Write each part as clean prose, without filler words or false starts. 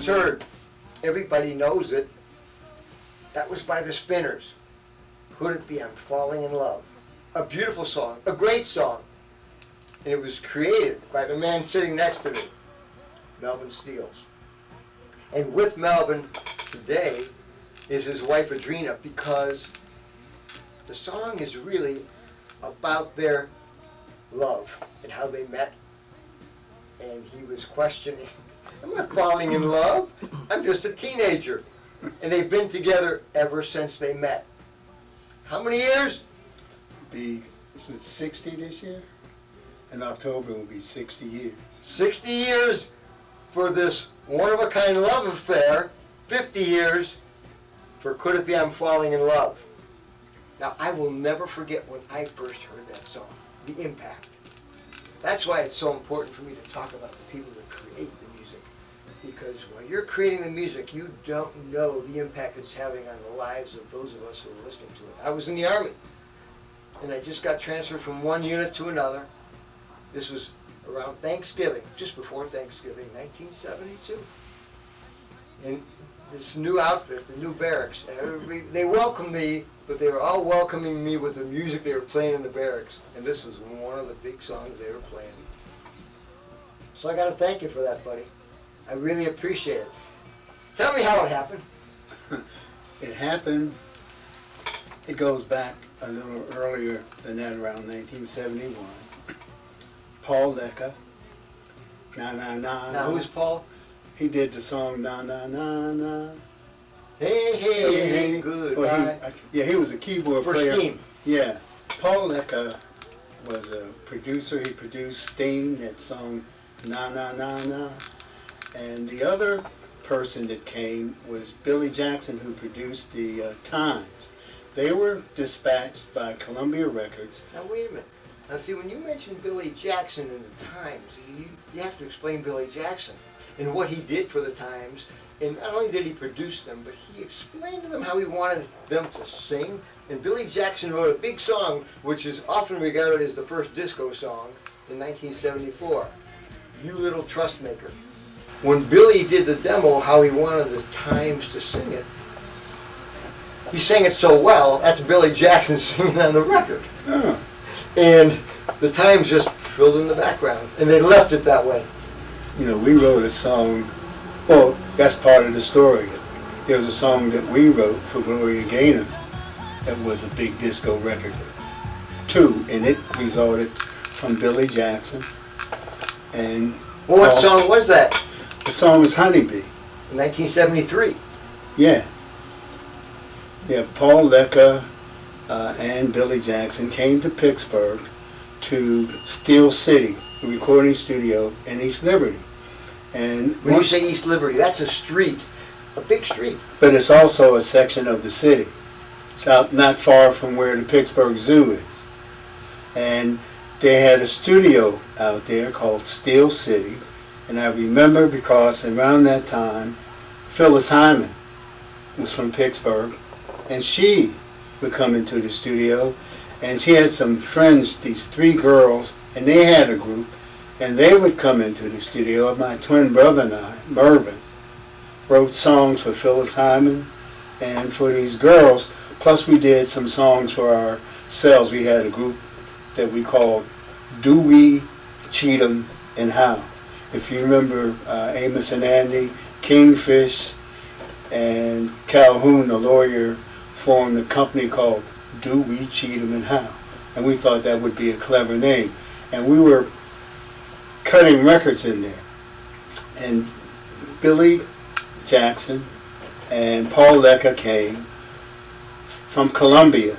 just heard, everybody knows it. That was by the Spinners. Could It Be I'm Falling in Love? A beautiful song, a great song. And it was created by the man sitting next to me, Melvin Steals. And with Melvin today is his wife Adrena, because the song is really about their love and how they met. And he was questioning, am I falling in love? I'm just a teenager. And they've been together ever since they met. How many years? Be 60 this year. In October it will be 60 years. 60 years for this one-of-a-kind love affair. 50 years for Could It Be I'm Falling in Love. Now, I will never forget when I first heard that song, the impact. That's why it's so important for me to talk about the people that create the music. Because while you're creating the music, you don't know the impact it's having on the lives of those of us who are listening to it. I was in the Army, and I just got transferred from one unit to another. This was around Thanksgiving, just before Thanksgiving, 1972. And this new outfit, the new barracks, they welcomed me, but they were all welcoming me with the music they were playing in the barracks. And this was one of the big songs they were playing. So I got to thank you for that, buddy. I really appreciate it. Tell me how it happened. It happened, it goes back a little earlier than that, around 1971. Paul Lecker, Na Na Na. Now, who's Paul? He did the song Na Na Na Na. Hey, hey, hey, good. Well, he was a keyboard player. Steam. Yeah. Paul Lecker was a producer. He produced Sting, that song Na Na Na Na. And the other person that came was Billy Jackson, who produced the Times. They were dispatched by Columbia Records. Now, wait a minute. Now, see, when you mention Billy Jackson in the Times, you have to explain Billy Jackson and what he did for the Times. And not only did he produce them, but he explained to them how he wanted them to sing. And Billy Jackson wrote a big song, which is often regarded as the first disco song, in 1974, You Little Trust Maker. When Billy did the demo, how he wanted the Times to sing it, he sang it so well, that's Billy Jackson singing on the record. Oh. And the Times just filled in the background, and they left it that way. You know, we wrote a song, well, that's part of the story. There was a song that we wrote for Gloria Gaynor that was a big disco record too, and it resulted from Billy Jackson. And well, what song was that? The song was Honeybee. In 1973. Yeah. Yeah, Paul Lecker and Billy Jackson came to Pittsburgh to Steel City, the recording studio in East Liberty. And when you say East Liberty, that's a street, a big street. But it's also a section of the city. It's out not far from where the Pittsburgh Zoo is. And they had a studio out there called Steel City. And I remember because around that time, Phyllis Hyman was from Pittsburgh, and she would come into the studio, and she had some friends, these three girls, and they had a group, and they would come into the studio. My twin brother and I, Mervin, wrote songs for Phyllis Hyman and for these girls, plus we did some songs for ourselves. We had a group that we called Dewey, Cheatham, and Howe. If you remember Amos and Andy, Kingfish, and Calhoun, the lawyer, formed a company called Dewey, Cheatham, and Howe. And we thought that would be a clever name. And we were cutting records in there. And Billy Jackson and Paul Lecker came from Columbia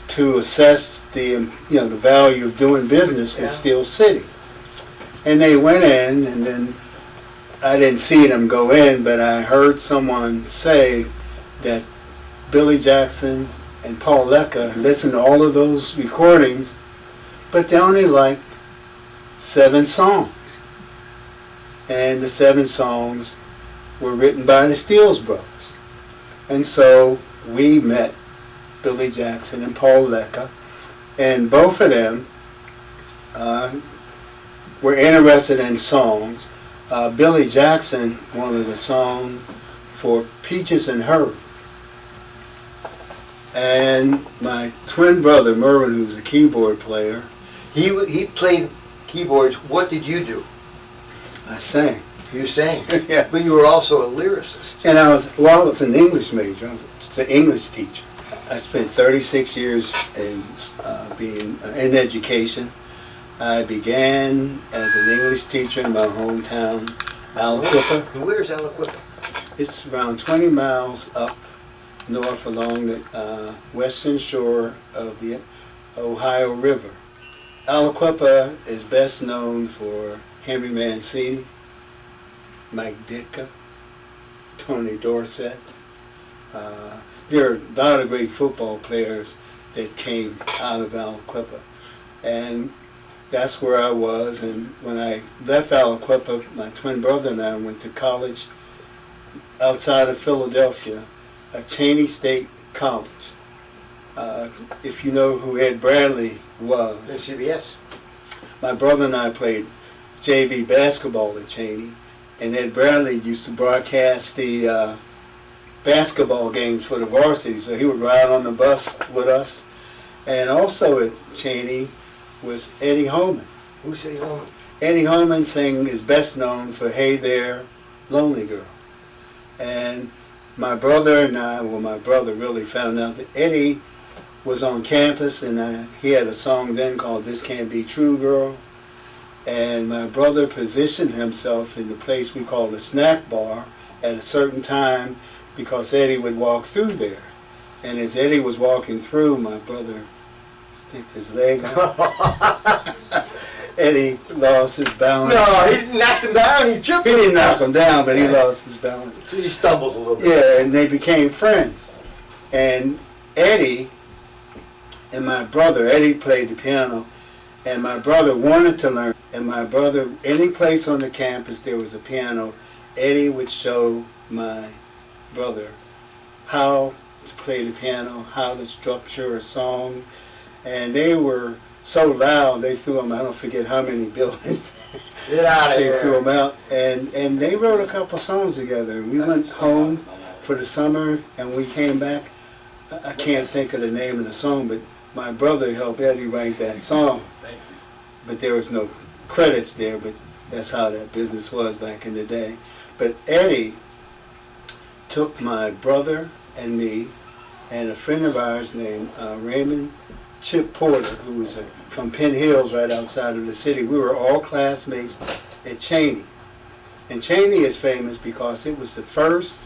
to assess the value of doing business with Steel City. And they went in, and then I didn't see them go in, but I heard someone say that Billy Jackson and Paul Lecker listened to all of those recordings, but they only liked 7 songs. And the 7 songs were written by the Steels brothers. And so we met Billy Jackson and Paul Lecker, and both of them were interested in songs, Billy Jackson wanted a song for Peaches and Herb. And my twin brother, Mervin, who's a keyboard player, He played keyboards. What did you do? I sang. You sang. Yeah. But you were also a lyricist. And I was an English major. I was an English teacher. I spent 36 years being in education. I began as an English teacher in my hometown, Aliquippa. Where's Aliquippa? It's around 20 miles up north along the western shore of the Ohio River. Aliquippa is best known for Henry Mancini, Mike Ditka, Tony Dorsett. There are a lot of great football players that came out of Aliquippa. And that's where I was. And when I left Aliquippa, my twin brother and I went to college outside of Philadelphia, at Cheney State College. If you know who Ed Bradley was. CBS. My brother and I played JV basketball at Cheney, and Ed Bradley used to broadcast the basketball games for the varsity, so he would ride on the bus with us. And also at Cheney was Eddie Holman. Who's Eddie Holman? Eddie Holman is best known for Hey There, Lonely Girl. And my brother and I, well, my brother really found out that Eddie was on campus, and he had a song then called This Can't Be True Girl. And my brother positioned himself in the place we call the snack bar at a certain time because Eddie would walk through there. And as Eddie was walking through, my brother sticked his leg out. Eddie lost his balance. No, he knocked him down. He tripped. He didn't knock him down, but he lost his balance. So he stumbled a little bit. Yeah, and they became friends. And Eddie and my brother, Eddie played the piano, and my brother wanted to learn. And my brother, any place on the campus there was a piano, Eddie would show my brother how to play the piano, how to structure a song. And they were so loud, they threw him, I don't forget how many buildings. Get out of They here. threw him out, and they wrote a couple songs together. We went home for the summer, and we came back. I can't think of the name of the song, but my brother helped Eddie write that song. But there was no credits there, but that's how that business was back in the day. But Eddie took my brother and me, and a friend of ours named Raymond Chip Porter, who was from Penn Hills right outside of the city. We were all classmates at Cheney. And Cheney is famous because it was the first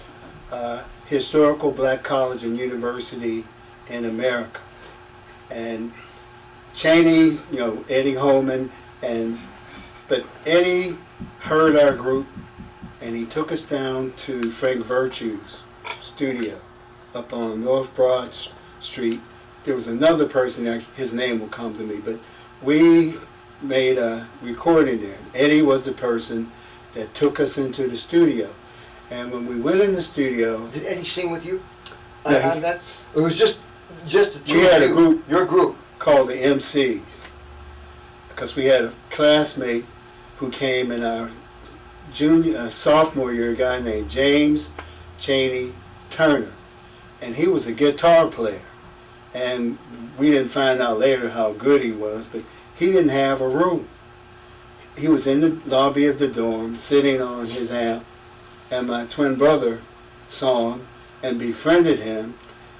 historical black college and university in America. And Cheney, you know, Eddie Holman, but Eddie heard our group and he took us down to Frank Virtue's studio up on North Broad Street. There was another person there, his name will come to me, but we made a recording there. Eddie was the person that took us into the studio. And when we went in the studio... Did Eddie sing with you? No, On that? It was just the two we had of a you. group Your group. called the MCs, because we had a classmate who came in our sophomore year, a guy named James Cheney Turner, and he was a guitar player. And we didn't find out later how good he was, but he didn't have a room. He was in the lobby of the dorm, sitting on his amp, and my twin brother saw him and befriended him.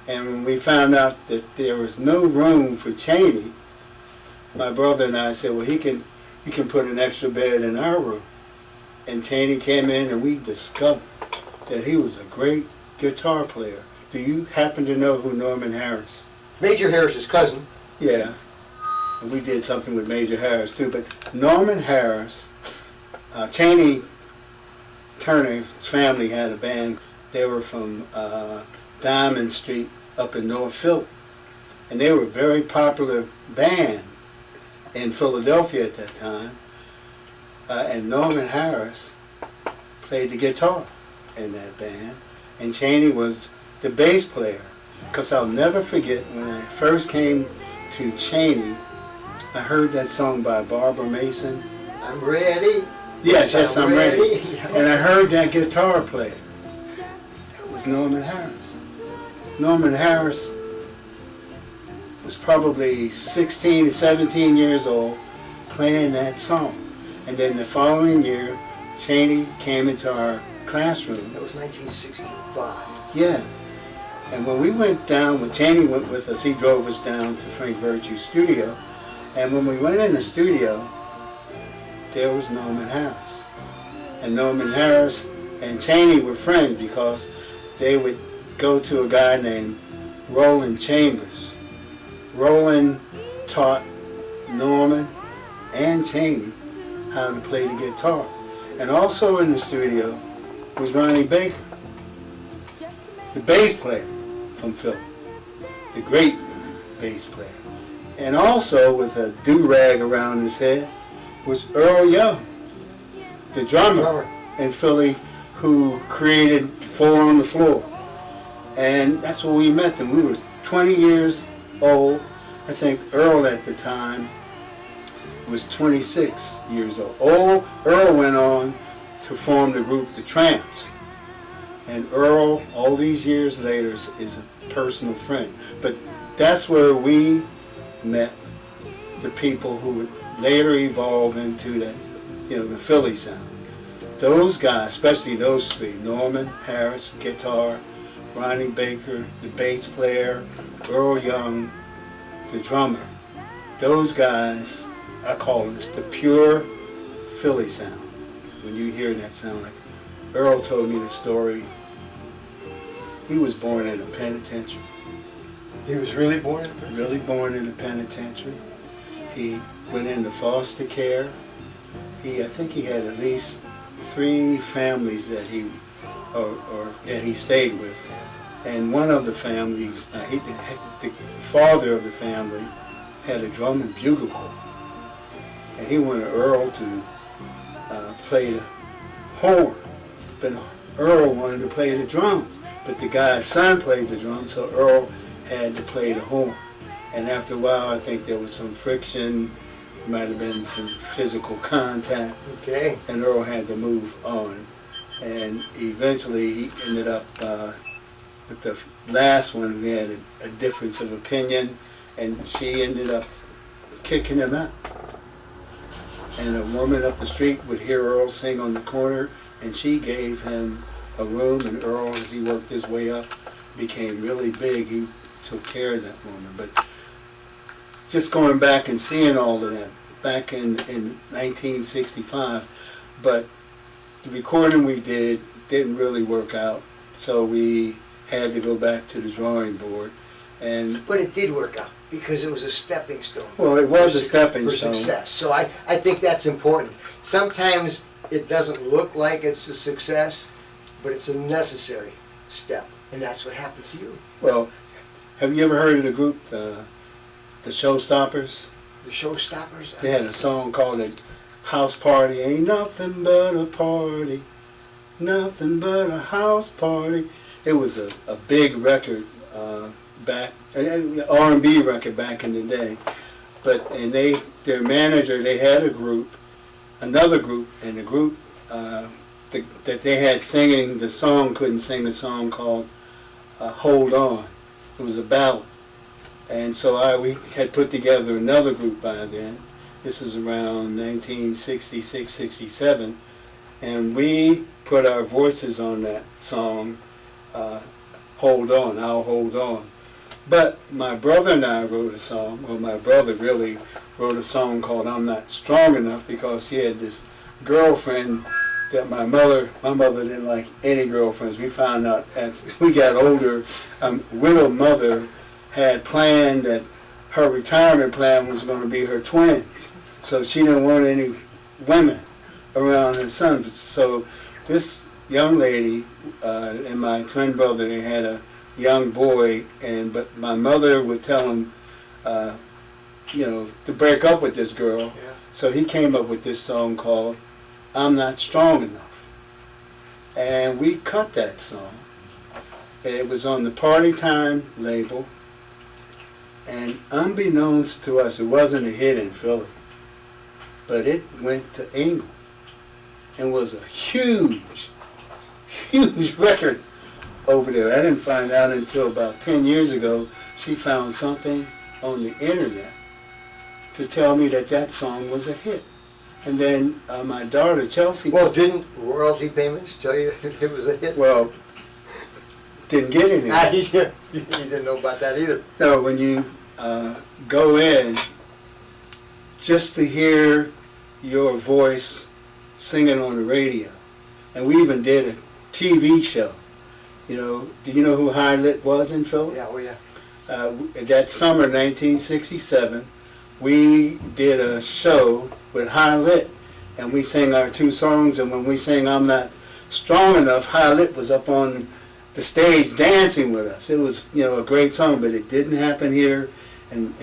And when we found out that there was no room for Cheney, my brother and I said, well, you can put an extra bed in our room. And Cheney came in, and we discovered that he was a great guitar player. Do you happen to know who Norman Harris? Major Harris's cousin. Yeah. We did something with Major Harris too, but Norman Harris, Cheney Turner's family had a band. They were from Diamond Street up in North Philly, and they were a very popular band in Philadelphia at that time. And Norman Harris played the guitar in that band, and Cheney was the bass player. Because I'll never forget when I first came to Cheney, I heard that song by Barbara Mason. I'm ready. Yes, I'm ready. And I heard that guitar player. That was Norman Harris. Norman Harris was probably 16 to 17 years old playing that song. And then the following year, Cheney came into our classroom. That was 1965. Yeah. And when we went down, when Cheney went with us, he drove us down to Frank Virtue's studio. And when we went in the studio, there was Norman Harris. And Norman Harris and Cheney were friends because they would go to a guy named Roland Chambers. Roland taught Norman and Cheney how to play the guitar. And also in the studio was Ronnie Baker, the bass player from Philly, the great bass player. And also with a do-rag around his head was Earl Young, the drummer in Philly who created Four on the Floor. And that's where we met them. We were 20 years old. I think Earl at the time was 26 years old. Earl went on to form the group The Tramps. And Earl, all these years later, is a personal friend. But that's where we met the people who would later evolve into that, the Philly sound. Those guys, especially those three, Norman Harris, guitar, Ronnie Baker, the bass player, Earl Young, the drummer. Those guys, I call this the pure Philly sound. When you hear that sound, like Earl told me the story. He was born in a penitentiary. He was really born in a penitentiary? Really born in a penitentiary. He went into foster care. I think he had at least 3 families that he that he stayed with. And one of the families, the father of the family had a drum and bugle corps. And he wanted Earl to play the horn, but Earl wanted to play the drums. But the guy's son played the drums, so Earl had to play the horn. And after a while, I think there was some friction, might have been some physical contact. Okay. And Earl had to move on. And eventually he ended up, with the last one, we had a difference of opinion, and she ended up kicking him out. And a woman up the street would hear Earl sing on the corner, and she gave him a room, and Earl, as he worked his way up, became really big. He took care of that woman. But just going back and seeing all of that, back in 1965, but the recording we did didn't really work out, so we had to go back to the drawing board. But it did work out, because it was a stepping stone. Well, it was a stepping for stone. Success. So I think that's important. Sometimes it doesn't look like it's a success, but it's a necessary step, and that's what happened to you. Well, have you ever heard of the group, the Showstoppers? The Showstoppers? They had a song called "A House Party Ain't Nothing But a Party, Nothing But a House Party." It was a big record back, an R&B record back in the day. And their manager, they had another group, and the group that they had singing the song couldn't sing the song called "Hold On." It was a ballad. And so we had put together another group by then. This is around 1966, 67. And we put our voices on that song, "Hold On, I'll Hold On." But my brother and I wrote a song. Well, my brother really wrote a song called "I'm Not Strong Enough," because he had this girlfriend that my mother didn't like any girlfriends. We found out as we got older, widowed mother had planned that her retirement plan was going to be her twins. So she didn't want any women around her son. So this young lady and my twin brother, they had a young boy, but my mother would tell him, to break up with this girl. Yeah. So he came up with this song called "I'm Not Strong Enough." And we cut that song. It was on the Party Time label. And unbeknownst to us, it wasn't a hit in Philly. But it went to England. and was a huge record over there. I didn't find out until about 10 years ago. She found something on the internet to tell me that that song was a hit. And then my daughter, Chelsea... Well, didn't royalty payments tell you it was a hit? Well, didn't get any. You didn't know about that either. No, when you go in, just to hear your voice singing on the radio. And we even did a TV show. You know, do you know who High Lit was in Philly? Yeah, oh yeah. That summer, 1967, we did a show with High Lit, and we sang our two songs, and when we sang I'm Not Strong Enough, High Lit was up on the stage dancing with us. It was, you know, a great song, but it didn't happen here, and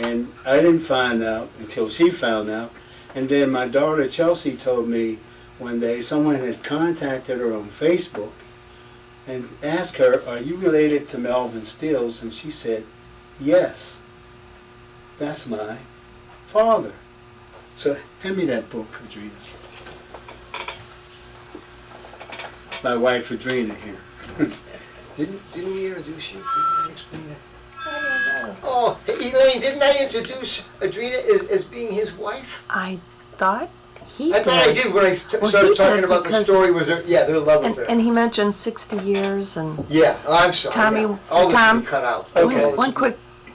I didn't find out until she found out. And then my daughter Chelsea told me one day someone had contacted her on Facebook and asked her, "Are you related to Melvin Steals?" And she said, "Yes, that's my father." So hand me that book, Adrena. My wife Adrena here. Didn't we introduce you? Didn't I explain that? I don't know. Oh, hey, Elaine, didn't I introduce Adrena as being his wife? I thought he I thought I did when I started talking about the story. Was there? Yeah, their love affair. And he mentioned 60 years and... Yeah, I'm sorry. Tommy, yeah. All this Tom, can be cut out. Okay.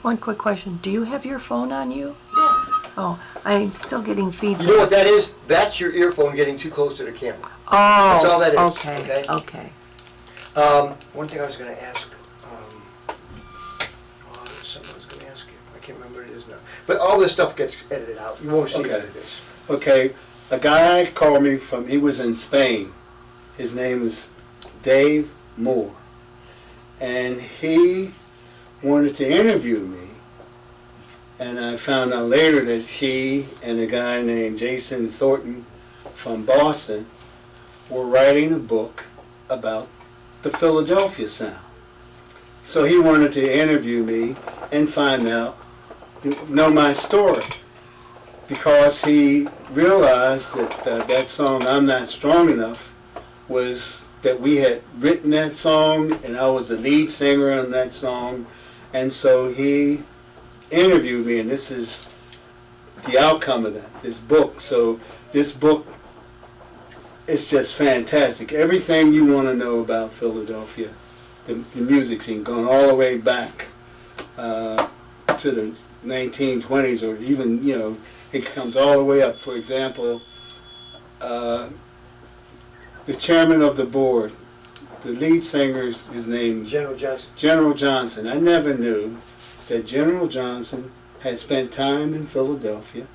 One quick question. Do you have your phone on you? Yeah. Oh, I'm still getting feedback. You know what that is? That's your earphone getting too close to the camera. Oh, That's all that is. okay, okay. One thing I was going to ask. There's something I was going to ask you. I can't remember what it is now. But all this stuff gets edited out. You won't see any of this. Okay, a guy called me from, he was in Spain. His name was Dave Moore. And he wanted to interview me. And I found out later that he and a guy named Jason Thornton from Boston were writing a book about the Philadelphia sound. So he wanted to interview me and find out, know my story. Because he realized that that song, I'm Not Strong Enough, was that we had written that song and I was the lead singer on that song. And so he interviewed me, and this is the outcome of that, this book. So this book is just fantastic. Everything you want to know about Philadelphia, the music scene, going all the way back to the 1920s, or even, you know, it comes all the way up. For example, the chairman of the board, the lead singer, his name General Johnson. General Johnson. I never knew that General Johnson had spent time in Philadelphia,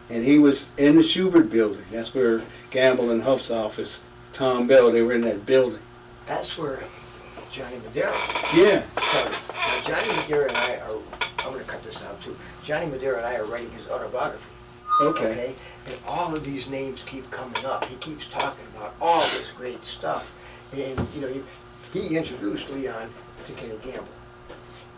and he was in the Schubert building. That's where Gamble and Huff's office, Thom Bell, they were in that building. That's where Johnny Madera Yeah. started. Now, Johnny Madera and I are, I'm going to cut this out too. Johnny Madera and I are writing his autobiography. Okay. And all of these names keep coming up. He keeps talking about all this great stuff. And, you know, he introduced Leon to Kenny Gamble.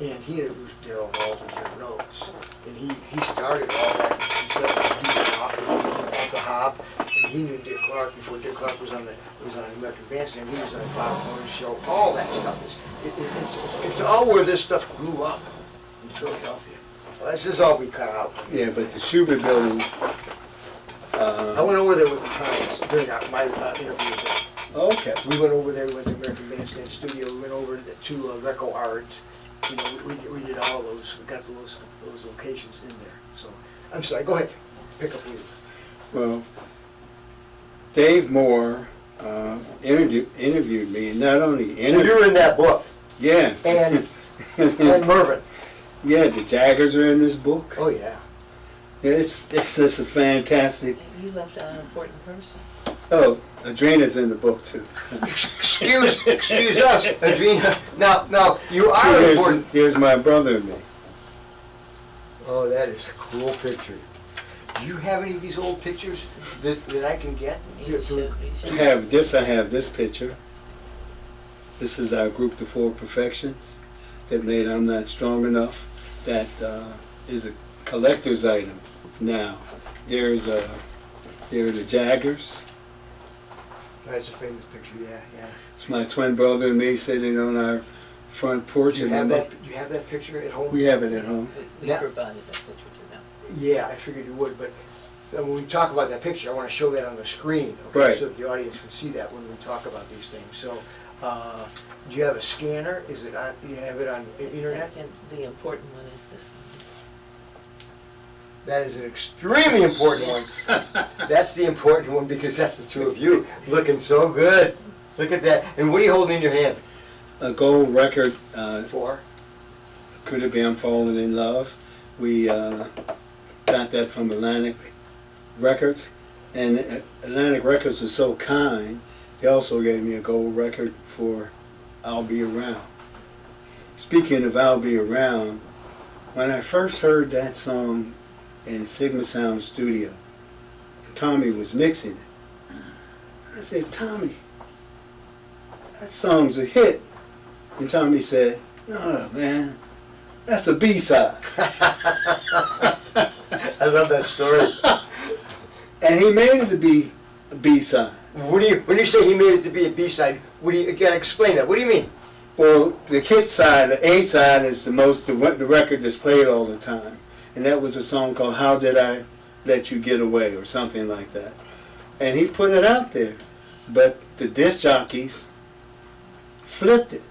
And he introduced Darrell Hall to Jim Rhodes. And he started all that. He said the hop. And he knew Dick Clark before Dick Clark was on the American Bandstand. He was on Bob Horner's show. All that stuff it's all where this stuff grew up in Philadelphia. Well, this is all we cut out. Yeah, but the Schubert building. I went over there with the Times during my interview with them. Okay. We went over there. We went to American Bandstand Studio. We went over to Reco Art. You know, we did all those. We got those locations in there. So I'm sorry. Go ahead. Pick up with you. Well, Dave Moore interviewed me, and not only So interviewed. you're in that book. Yeah. And Mervin. Yeah, the Jaggers are in this book. Oh yeah. It's just a fantastic. You left out an important person. Oh, Adrena's in the book too. Excuse us, Adrena. Now you are important. There's my brother and me. Oh, that is a cool picture. Do you have any of these old pictures that I can get? I have this picture. This is our group, the Four Perfections, that made I'm Not Strong Enough. That is a collector's item now. There are the Jaggers, That's a famous picture, yeah, yeah. It's my twin brother and me sitting on our front porch. Do you have that picture at home? We have it at home. We Yeah. provided that picture to them. Yeah, I figured you would, but when we talk about that picture, I want to show that on the screen, okay, Right. so that the audience can see that when we talk about these things. So, do you have a scanner? Is it on? Do you have it on internet? And the important one is this one. That is an extremely important one. That's the important one because that's the two of you looking so good. Look at that. And what are you holding in your hand? A gold record. For? Could it be I'm Falling in Love? We got that from Atlantic Records, and Atlantic Records was so kind, they also gave me a gold record for I'll Be Around. Speaking of I'll Be Around, when I first heard that song in Sigma Sound Studio, Tommy was mixing it. I said, Tommy, that song's a hit. And Tommy said, oh man, that's a B-side. I love that story. And he made it to be a B-side. When you say he made it to be a B-side, again, explain that. What do you mean? Well, the hit side, the A side, is the record that's played all the time. And that was a song called How Did I Let You Get Away, or something like that. And he put it out there. But the disc jockeys flipped it.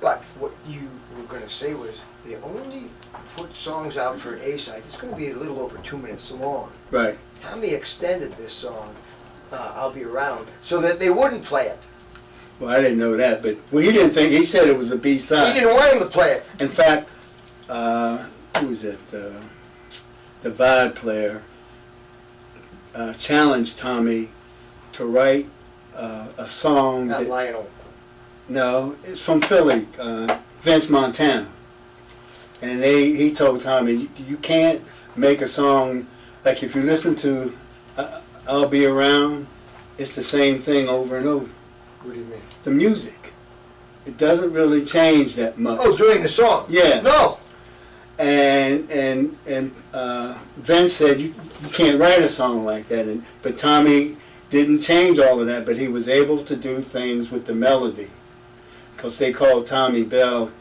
But what you were going to say was they only put songs out for an A-side. It's going to be a little over 2 minutes long. Right. Tommy extended this song, I'll Be Around, so that they wouldn't play it. Well, I didn't know that, but he didn't think, he said it was a B-side. He didn't want him to play it. In fact, who was it? The vibe player challenged Tommy to write a song. Not Lionel. No, it's from Philly, Vince Montana. And he told Tommy, you can't make a song, like if you listen to I'll Be Around, it's the same thing over and over. What do you mean? The music. It doesn't really change that much. Oh, during the song? Yeah. No. And Vince said, you can't write a song like that. But Tommy didn't change all of that, but he was able to do things with the melody. Because they called Tommy Bell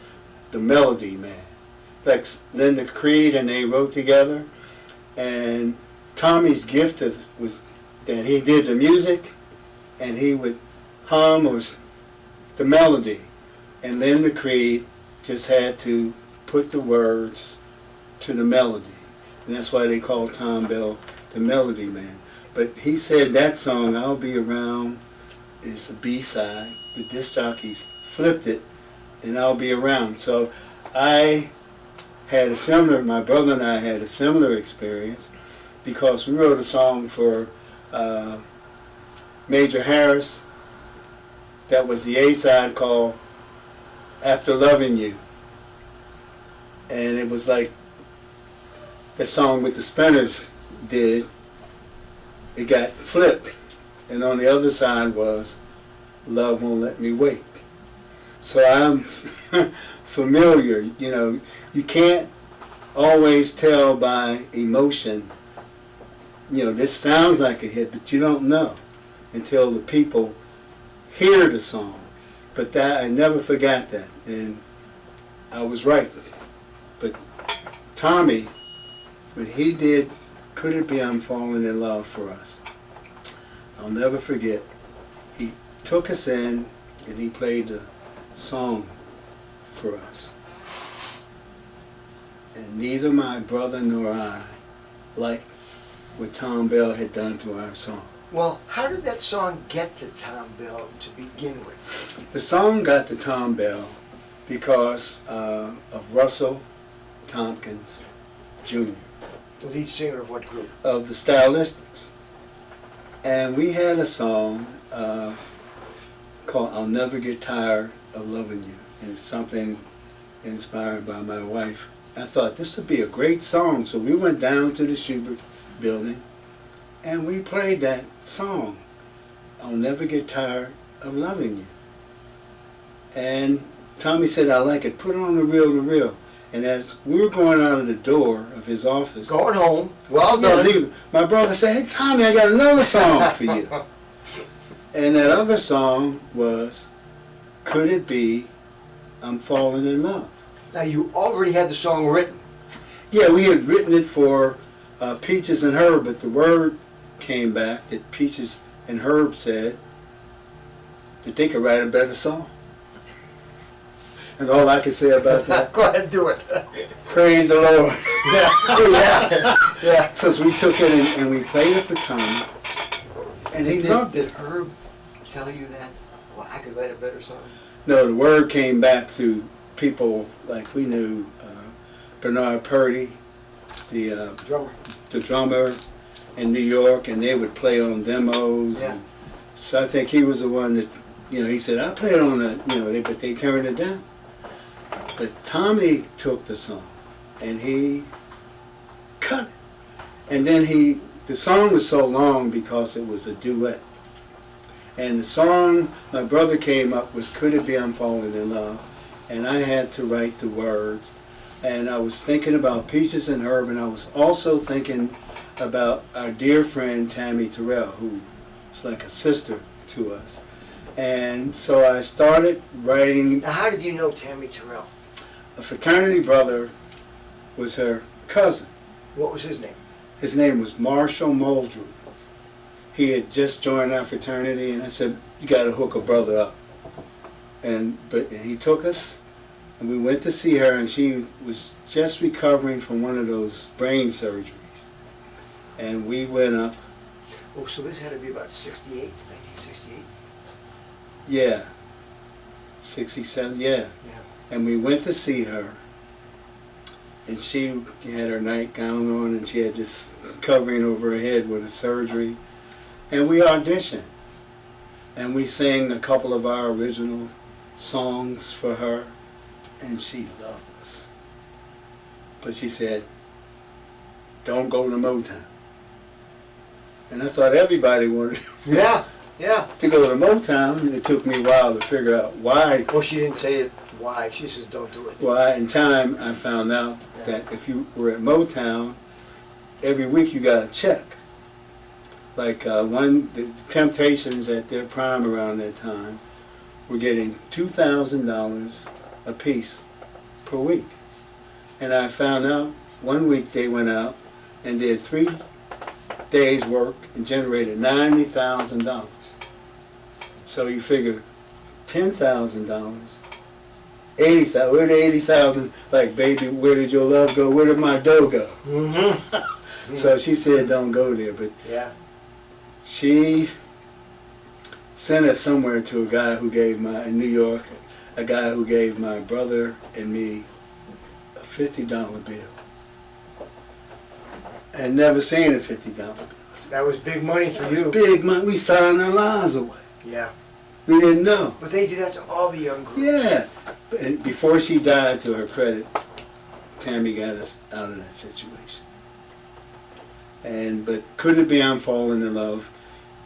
the melody man. Like Linda Creed and they wrote together. And Tommy's gift was that he did the music and he would hum or the melody. And Linda Creed just had to put the words to the melody. And that's why they called Thom Bell the melody man. But he said that song, I'll Be Around, is a B-side. The disc jockeys flipped it, and I'll Be Around. So my brother and I had a similar experience because we wrote a song for Major Harris that was the A-side called After Loving You. And it was like the song with the Spinners did. It got flipped. And on the other side was Love Won't Let Me Wait. So I'm familiar, you know, you can't always tell by emotion, you know, this sounds like a hit, but you don't know until the people hear the song. But that, I never forgot that, and I was right. But Tommy, when he did Could It Be I'm Falling in Love for us, I'll never forget, he took us in and he played the song for us. And neither my brother nor I liked what Thom Bell had done to our song. Well, how did that song get to Thom Bell to begin with? The song got to Thom Bell because of Russell Tompkins Jr. The lead singer of what group? Of the Stylistics. And we had a song called I'll Never Get Tired of Loving You. And it's something inspired by my wife. I thought this would be a great song. So we went down to the Schubert building and we played that song, I'll Never Get Tired of Loving You. And Tommy said, I like it, put it on the reel to reel. And as we were going out of the door of his office, Going home. Well yeah, done. leaving, my brother said, hey Tommy, I got another song for you. And that other song was Could It Be I'm Falling in Love. Now, you already had the song written. Yeah, we had written it for Peaches and Herb, but the word came back that Peaches and Herb said that they could write a better song. And all I can say about that, Go ahead and do it. praise the Lord. Yeah. Since we took it and we played it for Tom, and he loved it. Did Herb tell you that? Well, I could write a better song. No, the word came back through people like we knew, Bernard Purdy, Drummer. the drummer in New York, and they would play on demos. Yeah. And so I think he was the one that, he said, I played on it, but they turned it down. But Tommy took the song and he cut it. And then the song was so long because it was a duet. And the song my brother came up with, Could It Be I'm Falling in Love? And I had to write the words. And I was thinking about Peaches and Herb, and I was also thinking about our dear friend Tammy Terrell, who is like a sister to us. And so I started writing. Now, how did you know Tammy Terrell? A fraternity brother was her cousin. What was his name? His name was Marshall Muldrew. He had just joined our fraternity, and I said, you got to hook a brother up. And he took us, and we went to see her, and she was just recovering from one of those brain surgeries. And we went up. Oh, so this had to be about 68, 1968? Yeah. 67, yeah. Yeah. And we went to see her, and she had her nightgown on, and she had this covering over her head with a surgery. And we auditioned, and we sang a couple of our original songs for her, and she loved us. But she said, don't go to Motown. And I thought everybody wanted Yeah. to go to Motown, and it took me a while to figure out why. Well, she didn't say it. Why? She says, don't do it. Well, in time, I found out that if you were at Motown, every week you got a check. Like the Temptations at their prime around that time were getting $2,000 a piece per week. And I found out one week they went out and did 3 days' work and generated $90,000. So you figure $10,000, 80,000. Where did 80,000? Like, baby, where did your love go? Where did my dough go? Mm-hmm. So she said, don't go there. But Yeah. she sent us somewhere to a guy who gave in New York, a guy who gave my brother and me a $50 bill. I had never seen a $50 bill. That was big money for It was you. big money. We signed our lives away. Yeah. We didn't know. But they do that to all the young groups. Yeah. And before she died, to her credit, Tammy got us out of that situation. But Could It Be I'm Falling in Love?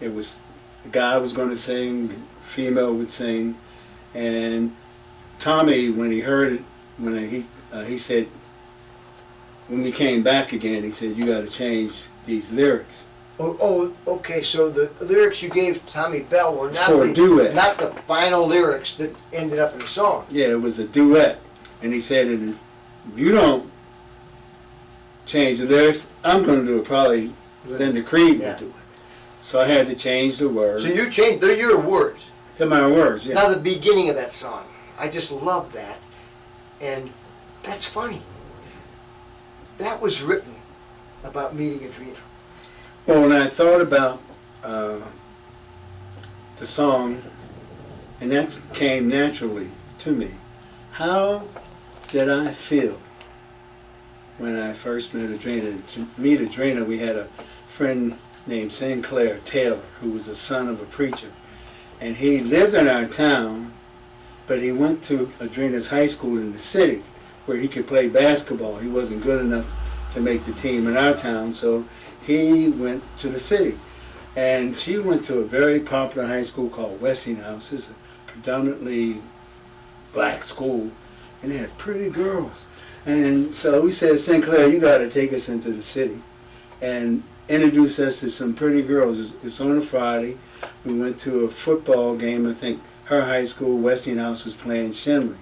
It was, the guy was going to sing, the female would sing, and Tommy, when he heard it, he said, when we came back again, he said, you got to change these lyrics. Oh, okay. So the lyrics you gave Tommy Bell were not For a duet. not the final lyrics that ended up in the song. Yeah, it was a duet. And he said, if you don't change the lyrics, I'm going to do it. Probably then the Creed Yeah. will do it. So I had to change the words. So you changed. They're your words. To my words, yeah. Now the beginning of that song, I just love that, and that's funny. That was written about meeting Adrena. Well, when I thought about the song, and that came naturally to me, how did I feel when I first met Adrena? To meet Adrena, we had a friend named Sinclair Taylor, who was the son of a preacher. And he lived in our town, but he went to Adrena's high school in the city, where he could play basketball. He wasn't good enough to make the team in our town, so he went to the city. And she went to a very popular high school called Westinghouse. It's a predominantly black school, and they had pretty girls. And so we said, Sinclair, you got to take us into the city. And introduced us to some pretty girls. It's on a Friday. We went to a football game. I think her high school, Westinghouse, was playing Shinley.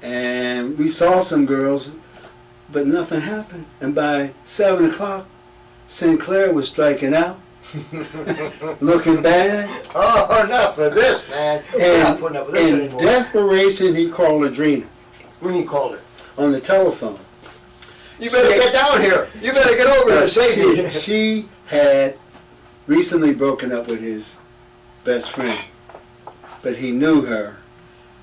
And we saw some girls, but nothing happened. And by 7 o'clock, Sinclair was striking out, looking bad. Oh, enough of this, man. We're not putting up with this In anymore. desperation, he called Adrena When you called her. on the telephone. You better get down here. You better get over here and save me. She had recently broken up with his best friend, but he knew her.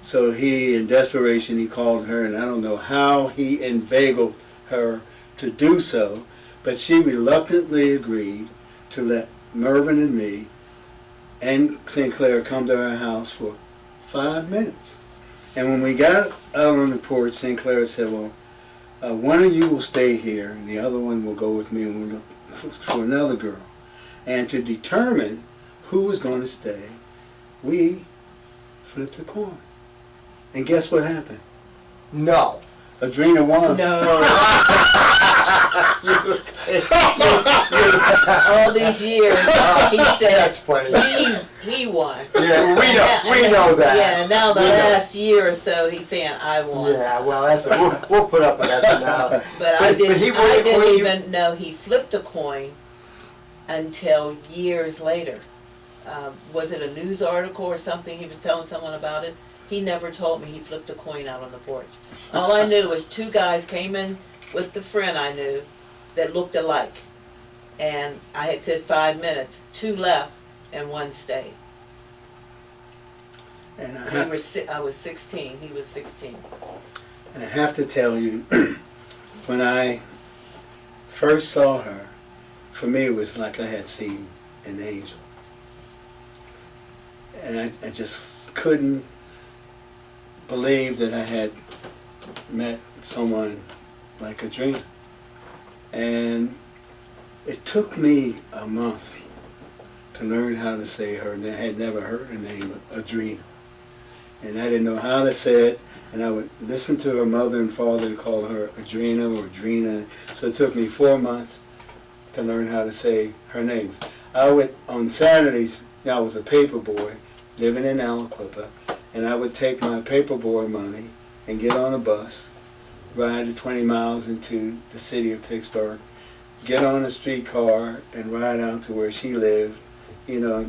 So he, in desperation, he called her, and I don't know how he inveigled her to do so, but she reluctantly agreed to let Mervin and me and Sinclair come to her house for 5 minutes. And when we got out on the porch, Sinclair said, well, one of you will stay here, and the other one will go with me and we'll look for another girl. And to determine who was going to stay, we flipped a coin. And guess what happened? No. Adrena won. No. All these years, he said That's funny. he won. Yeah, we know that. Yeah, now the We know. last year or so, he's saying I won. Yeah, well, that's we'll put up with that for now. But I But he didn't. won I the didn't coin, even know he flipped a coin until years later. Was it a news article or something? He was telling someone about it. He never told me he flipped a coin out on the porch. All I knew was two guys came in with the friend I knew that looked alike. And I had said 5 minutes. 2 left and 1 stayed. And I was 16. He was 16. And I have to tell you, when I first saw her, for me it was like I had seen an angel. And I just couldn't believe that I had met someone like Adrena. And it took me a month to learn how to say her name. I had never heard the name Adrena. And I didn't know how to say it. And I would listen to her mother and father call her Adrena or Adrena. So it took me 4 months to learn how to say her names. I would, on Saturdays, I was a paper boy living in Aliquippa, and I would take my paper boy money and get on a bus, ride the 20 miles into the city of Pittsburgh, get on a streetcar and ride out to where she lived. You know,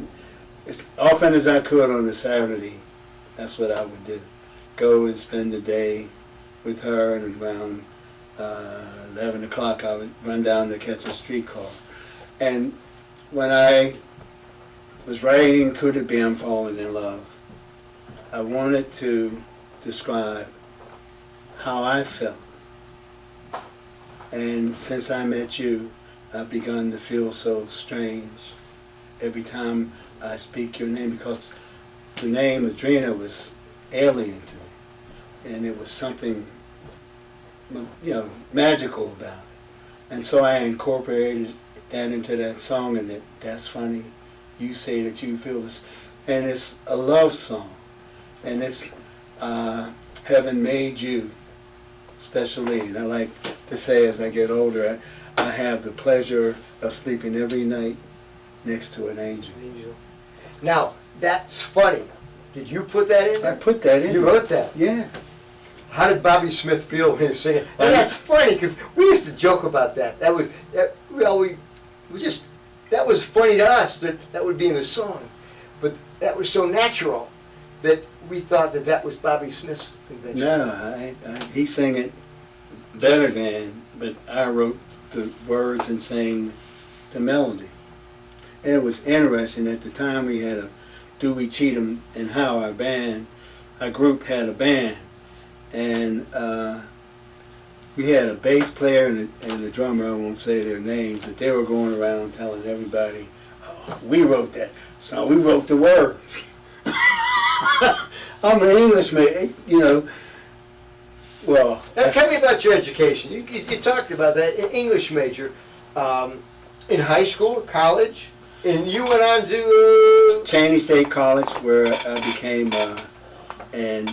as often as I could on a Saturday, that's what I would do. Go and spend the day with her, and around 11 o'clock I would run down to catch a streetcar. And when I was writing Could It Be I'm Falling in Love, I wanted to describe how I felt. And since I met you, I've begun to feel so strange every time I speak your name, because the name Adrena was alien to me, and it was something, you know, magical about it. And so I incorporated that into that song, and that's funny. You say that you feel this, and it's a love song, and it's Heaven Made You, special lady. And I like to say, as I get older, I have the pleasure of sleeping every night next to an angel. Now, that's funny. Did you put that in I there? put that in. You wrote that? Yeah. How did Bobby Smith feel when he was singing? And that's funny, because we used to joke about that. That was, well, we just, that was funny to us, that would be in a song. But that was so natural that we thought that was Bobby Smith's invention. No, he sang it better than, but I wrote the words and sang the melody. And it was interesting, at the time we had a Dewey Cheatham and Howe, our group had a band, and we had a bass player and a drummer. I won't say their names, but they were going around telling everybody, oh, we wrote that song, we wrote the words. I'm an Englishman, you know. Well, Now tell me about your education. You talked about that, an English major, in high school, college, and you went on to... Cheney State College, where I became an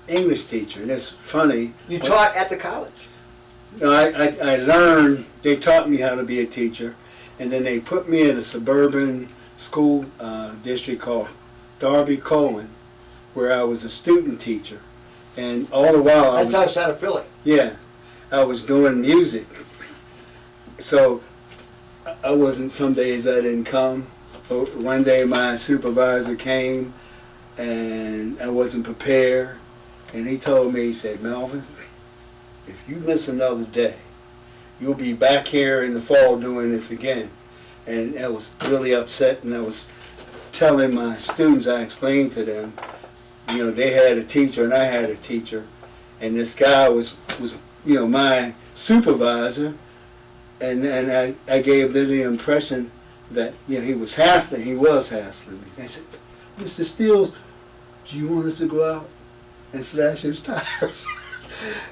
English teacher. And it's funny. You taught at the college? I learned, they taught me how to be a teacher, And then they put me in a suburban school district called Darby Cohen, where I was a student teacher. And all the while I That's was, outside of Philly. yeah, I was doing music. So I wasn't, some days I didn't come. One day my supervisor came and I wasn't prepared. And he told me, he said, Melvin, if you miss another day, you'll be back here in the fall doing this again. And I was really upset, and I was telling my students, I explained to them, you know, they had a teacher and I had a teacher, and this guy was you know, my supervisor, and I gave them the impression that, you know, he was hassling me. I said, Mr. Steals, do you want us to go out and slash his tires?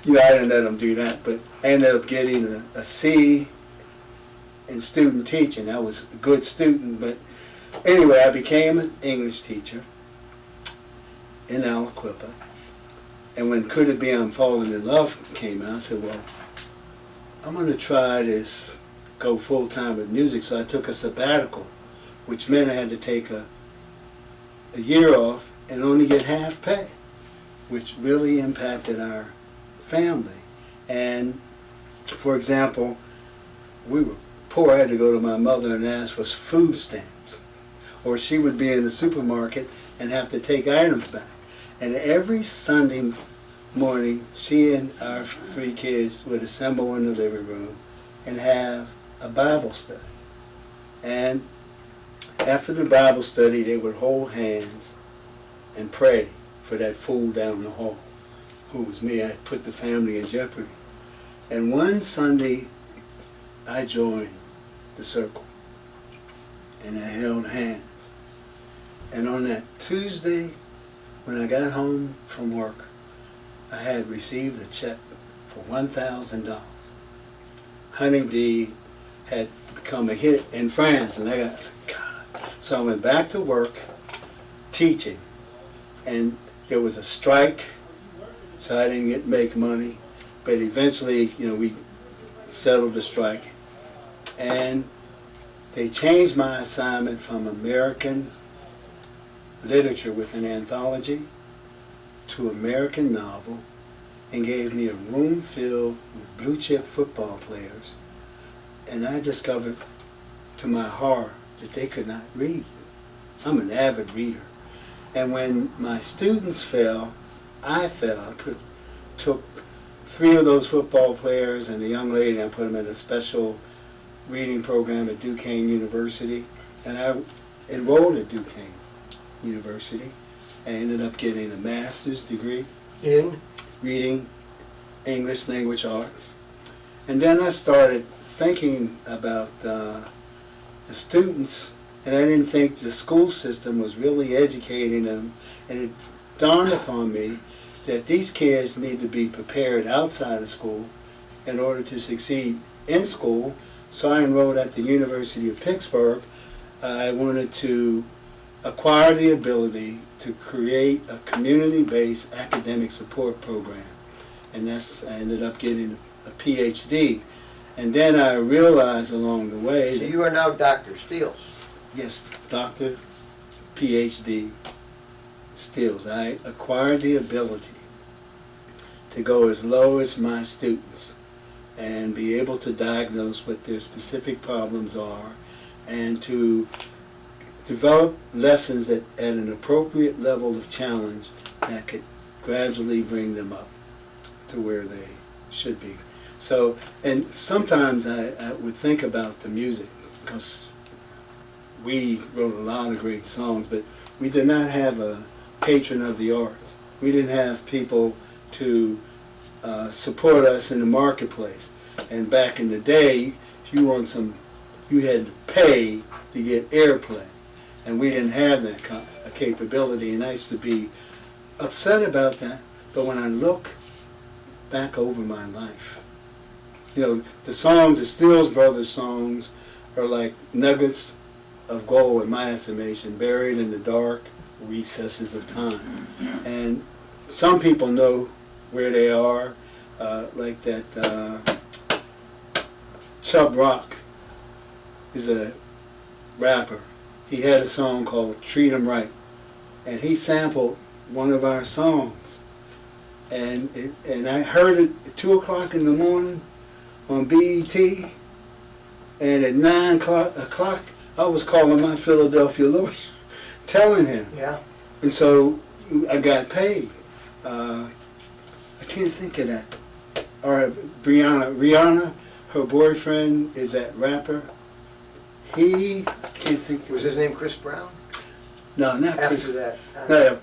You know, I didn't let him do that, but I ended up getting a C in student teaching. I was a good student, but anyway, I became an English teacher in Aliquippa. And when Could It Be I'm Falling in Love came out, I said, well, I'm going to try this, go full-time with music. So I took a sabbatical, which meant I had to take a year off and only get half pay, which really impacted our family. And for example, we were poor. I had to go to my mother and ask for food stamps, or she would be in the supermarket and have to take items back. And every Sunday morning, she and our 3 kids would assemble in the living room and have a Bible study. And after the Bible study, they would hold hands and pray for that fool down the hall, who was me. I put the family in jeopardy. And one Sunday, I joined the circle, and I held hands. And on that Tuesday, when I got home from work, I had received a check for $1,000. Honeybee had become a hit in France, and I said, God. So I went back to work teaching, and there was a strike, so I didn't make money. But eventually, you know, we settled the strike, and they changed my assignment from American literature with an anthology to American novel, and gave me a room filled with blue chip football players. And I discovered, to my horror, that they could not read. I'm an avid reader. And when my students fell, I fell. I took 3 of those football players and a young lady, and I put them in a special reading program at Duquesne University. And I enrolled at Duquesne University. I ended up getting a master's degree In? reading English language arts. And then I started thinking about the students, and I didn't think the school system was really educating them. And it dawned upon me that these kids need to be prepared outside of school in order to succeed in school. So I enrolled at the University of Pittsburgh. I wanted to acquire the ability to create a community-based academic support program. And I ended up getting a PhD. And then I realized along the way So you are now Dr. Steals. yes, Dr. PhD Steals. I acquired the ability to go as low as my students and be able to diagnose what their specific problems are, and to develop lessons that at an appropriate level of challenge that could gradually bring them up to where they should be. So, and sometimes I would think about the music, because we wrote a lot of great songs, but we did not have a patron of the arts. We didn't have people to support us in the marketplace. And back in the day, if you want you had to pay to get airplay. And we didn't have that capability, and I used to be upset about that. But when I look back over my life, you know, the songs, the Steals Brothers songs, are like nuggets of gold in my estimation, buried in the dark recesses of time. And some people know where they are, like that Chub Rock is a rapper. He had a song called Treat 'Em Right, and he sampled one of our songs. And I heard it at 2 o'clock in the morning on BET, and at 9 o'clock I was calling my Philadelphia lawyer, telling him. Yeah. And so I got paid. I can't think of that. Or Rihanna, her boyfriend is that rapper. I can't think. Was his name Chris Brown? No, not After Chris. that. No,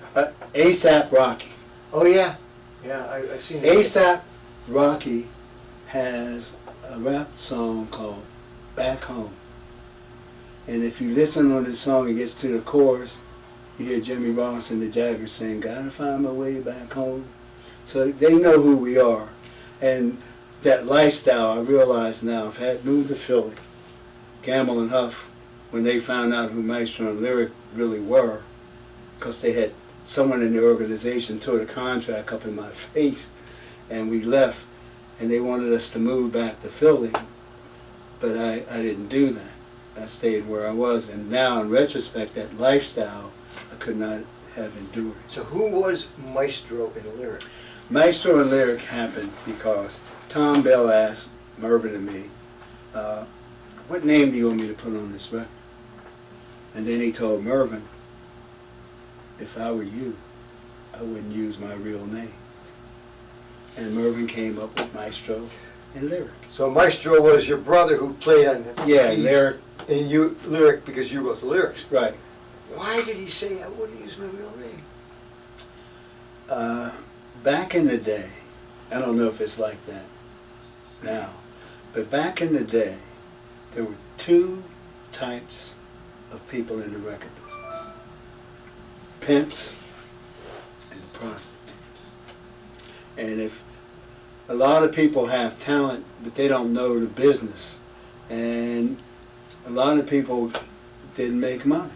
ASAP Rocky. Oh yeah. Yeah, I've seen that. ASAP Rocky has a rap song called Back Home. And if you listen on this song, it gets to the chorus, you hear Jimmy Ross and the Jaggers saying, "Gotta find my way back home." So they know who we are. And that lifestyle, I realize now, I've had moved to Philly. Gamble and Huff, when they found out who Maestro and Lyric really were, because they had someone in the organization tore the contract up in my face, and we left, and they wanted us to move back to Philly, but I didn't do that. I stayed where I was, and now in retrospect, that lifestyle I could not have endured. So who was Maestro in Lyric? Maestro and Lyric happened because Thom Bell asked Mervin and me, what name do you want me to put on this record? And then he told Mervin, if I were you, I wouldn't use my real name. And Mervin came up with Maestro and Lyric. So Maestro was your brother who played on the Yeah, keys, Lyric. and you Lyric because you wrote the lyrics. Right. Why did he say I wouldn't use my real name? Back in the day, I don't know if it's like that now, but back in the day, there were two types of people in the record business. Pimps and prostitutes. And if a lot of people have talent, but they don't know the business, and a lot of people didn't make money.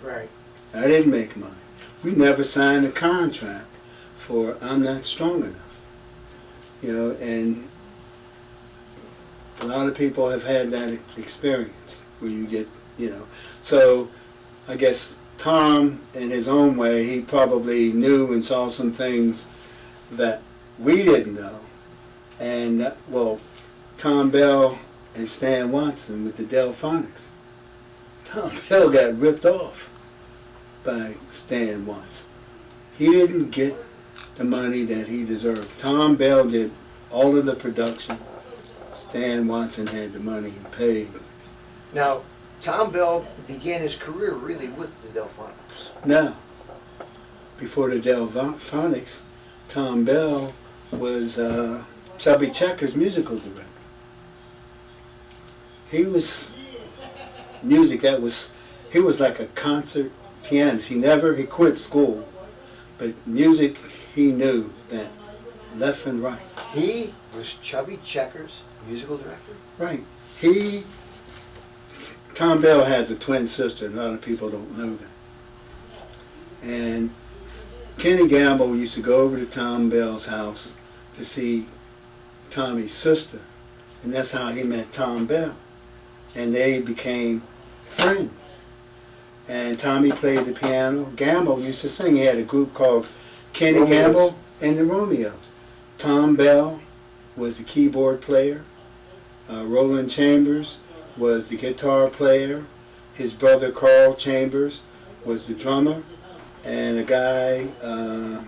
Right. I didn't make money. We never signed a contract for I'm not strong enough. You know, and a lot of people have had that experience where you get, you know. So I guess Tom, in his own way, he probably knew and saw some things that we didn't know. And, well, Thom Bell and Stan Watson with the Delphonics. Thom Bell got ripped off by Stan Watson. He didn't get the money that he deserved. Thom Bell did all of the production. Stan Watson had the money and paid. Now, Thom Bell began his career really with the Delphonics. Now, before the Delphonics, Thom Bell was Chubby Checker's musical director. He was music he was like a concert pianist. He quit school, but music he knew that left and right. He was Chubby Checker's musical director? Right. Thom Bell has a twin sister. A lot of people don't know that. And Kenny Gamble used to go over to Thom Bell's house to see Tommy's sister. And that's how he met Thom Bell. And they became friends. And Tommy played the piano. Gamble used to sing. He had a group called Kenny Romeos. Gamble and the Romeos. Thom Bell was the keyboard player. Roland Chambers was the guitar player. His brother Carl Chambers was the drummer. And a guy, I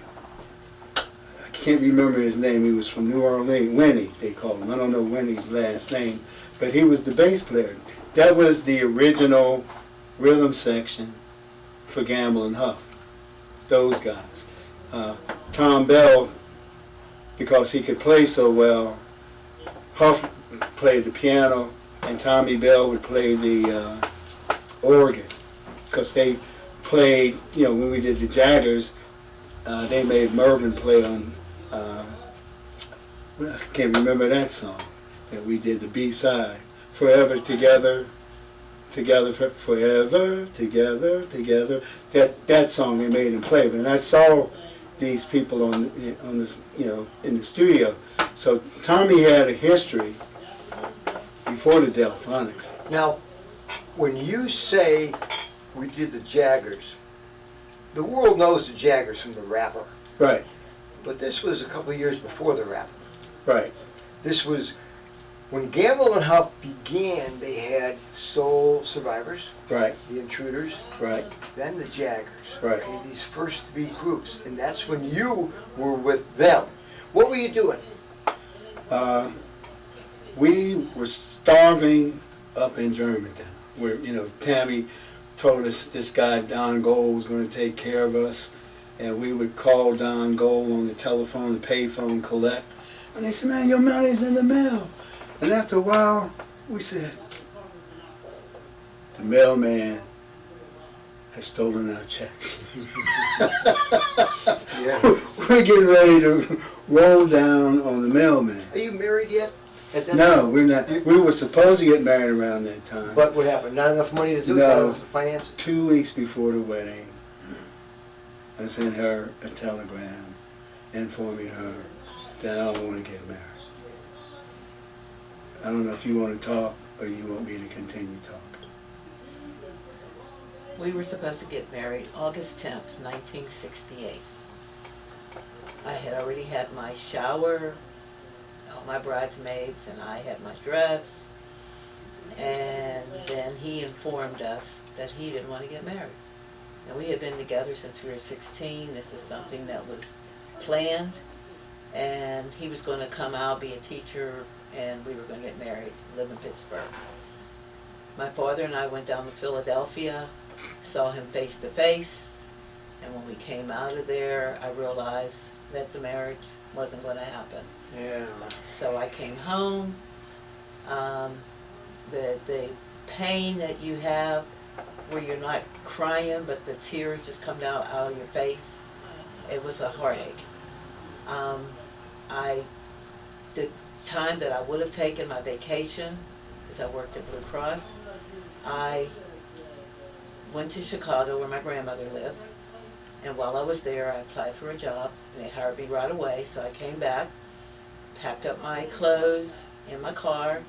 can't remember his name, he was from New Orleans, Winnie they called him. I don't know Winnie's last name, but he was the bass player. That was the original rhythm section for Gamble and Huff, those guys. Thom Bell, because he could play so well, Huff played the piano and Tommy Bell would play the organ, because they played, you know, when we did the Jaggers, they made Mervin play on, I can't remember that song that we did, the B-side, Forever Together, Together Forever, Together. That song they made him play. But I saw these people on this, you know, in the studio. So Tommy had a history before the Delphonics. Now, when you say we did the Jaggers, the world knows the Jaggers from the rapper. Right, But this was a couple of years before the rapper. right, This was, when Gamble and Huff began, they had Soul Survivors, right, the Intruders, right, then the Jaggers. Right. Okay, these first three groups, and that's when you were with them. What were you doing? We were starving up in Germantown, where, you know, Tammy told us this guy Don Gold was going to take care of us, and we would call Don Gold on the telephone, the payphone, collect, and they said, man, your money's in the mail. And after a while, we said, the mailman has stolen our checks. Yeah. We're getting ready to roll down on the mailman. Are you married yet? At that No, time? we're not. We were supposed to get married around that time. But what happened? Not enough money to do it? No. Not enough finance? 2 weeks before the wedding, I sent her a telegram informing her that I don't want to get married. I don't know if you want to talk or you want me to continue talking. We were supposed to get married August 10th, 1968. I had already had my shower, all my bridesmaids, and I had my dress. And then he informed us that he didn't want to get married. Now, we had been together since we were 16. This is something that was planned. And he was going to come out, be a teacher, and we were going to get married, live in Pittsburgh. My father and I went down to Philadelphia, saw him face to face, and when we came out of there, I realized that the marriage wasn't going to happen. Yeah. So I came home. The pain that you have, where you're not crying, but the tears just come down out of your face, it was a heartache. The time that I would have taken my vacation, because I worked at Blue Cross, I went to Chicago where my grandmother lived, and while I was there I applied for a job and they hired me right away. So I came back, packed up my clothes in my car,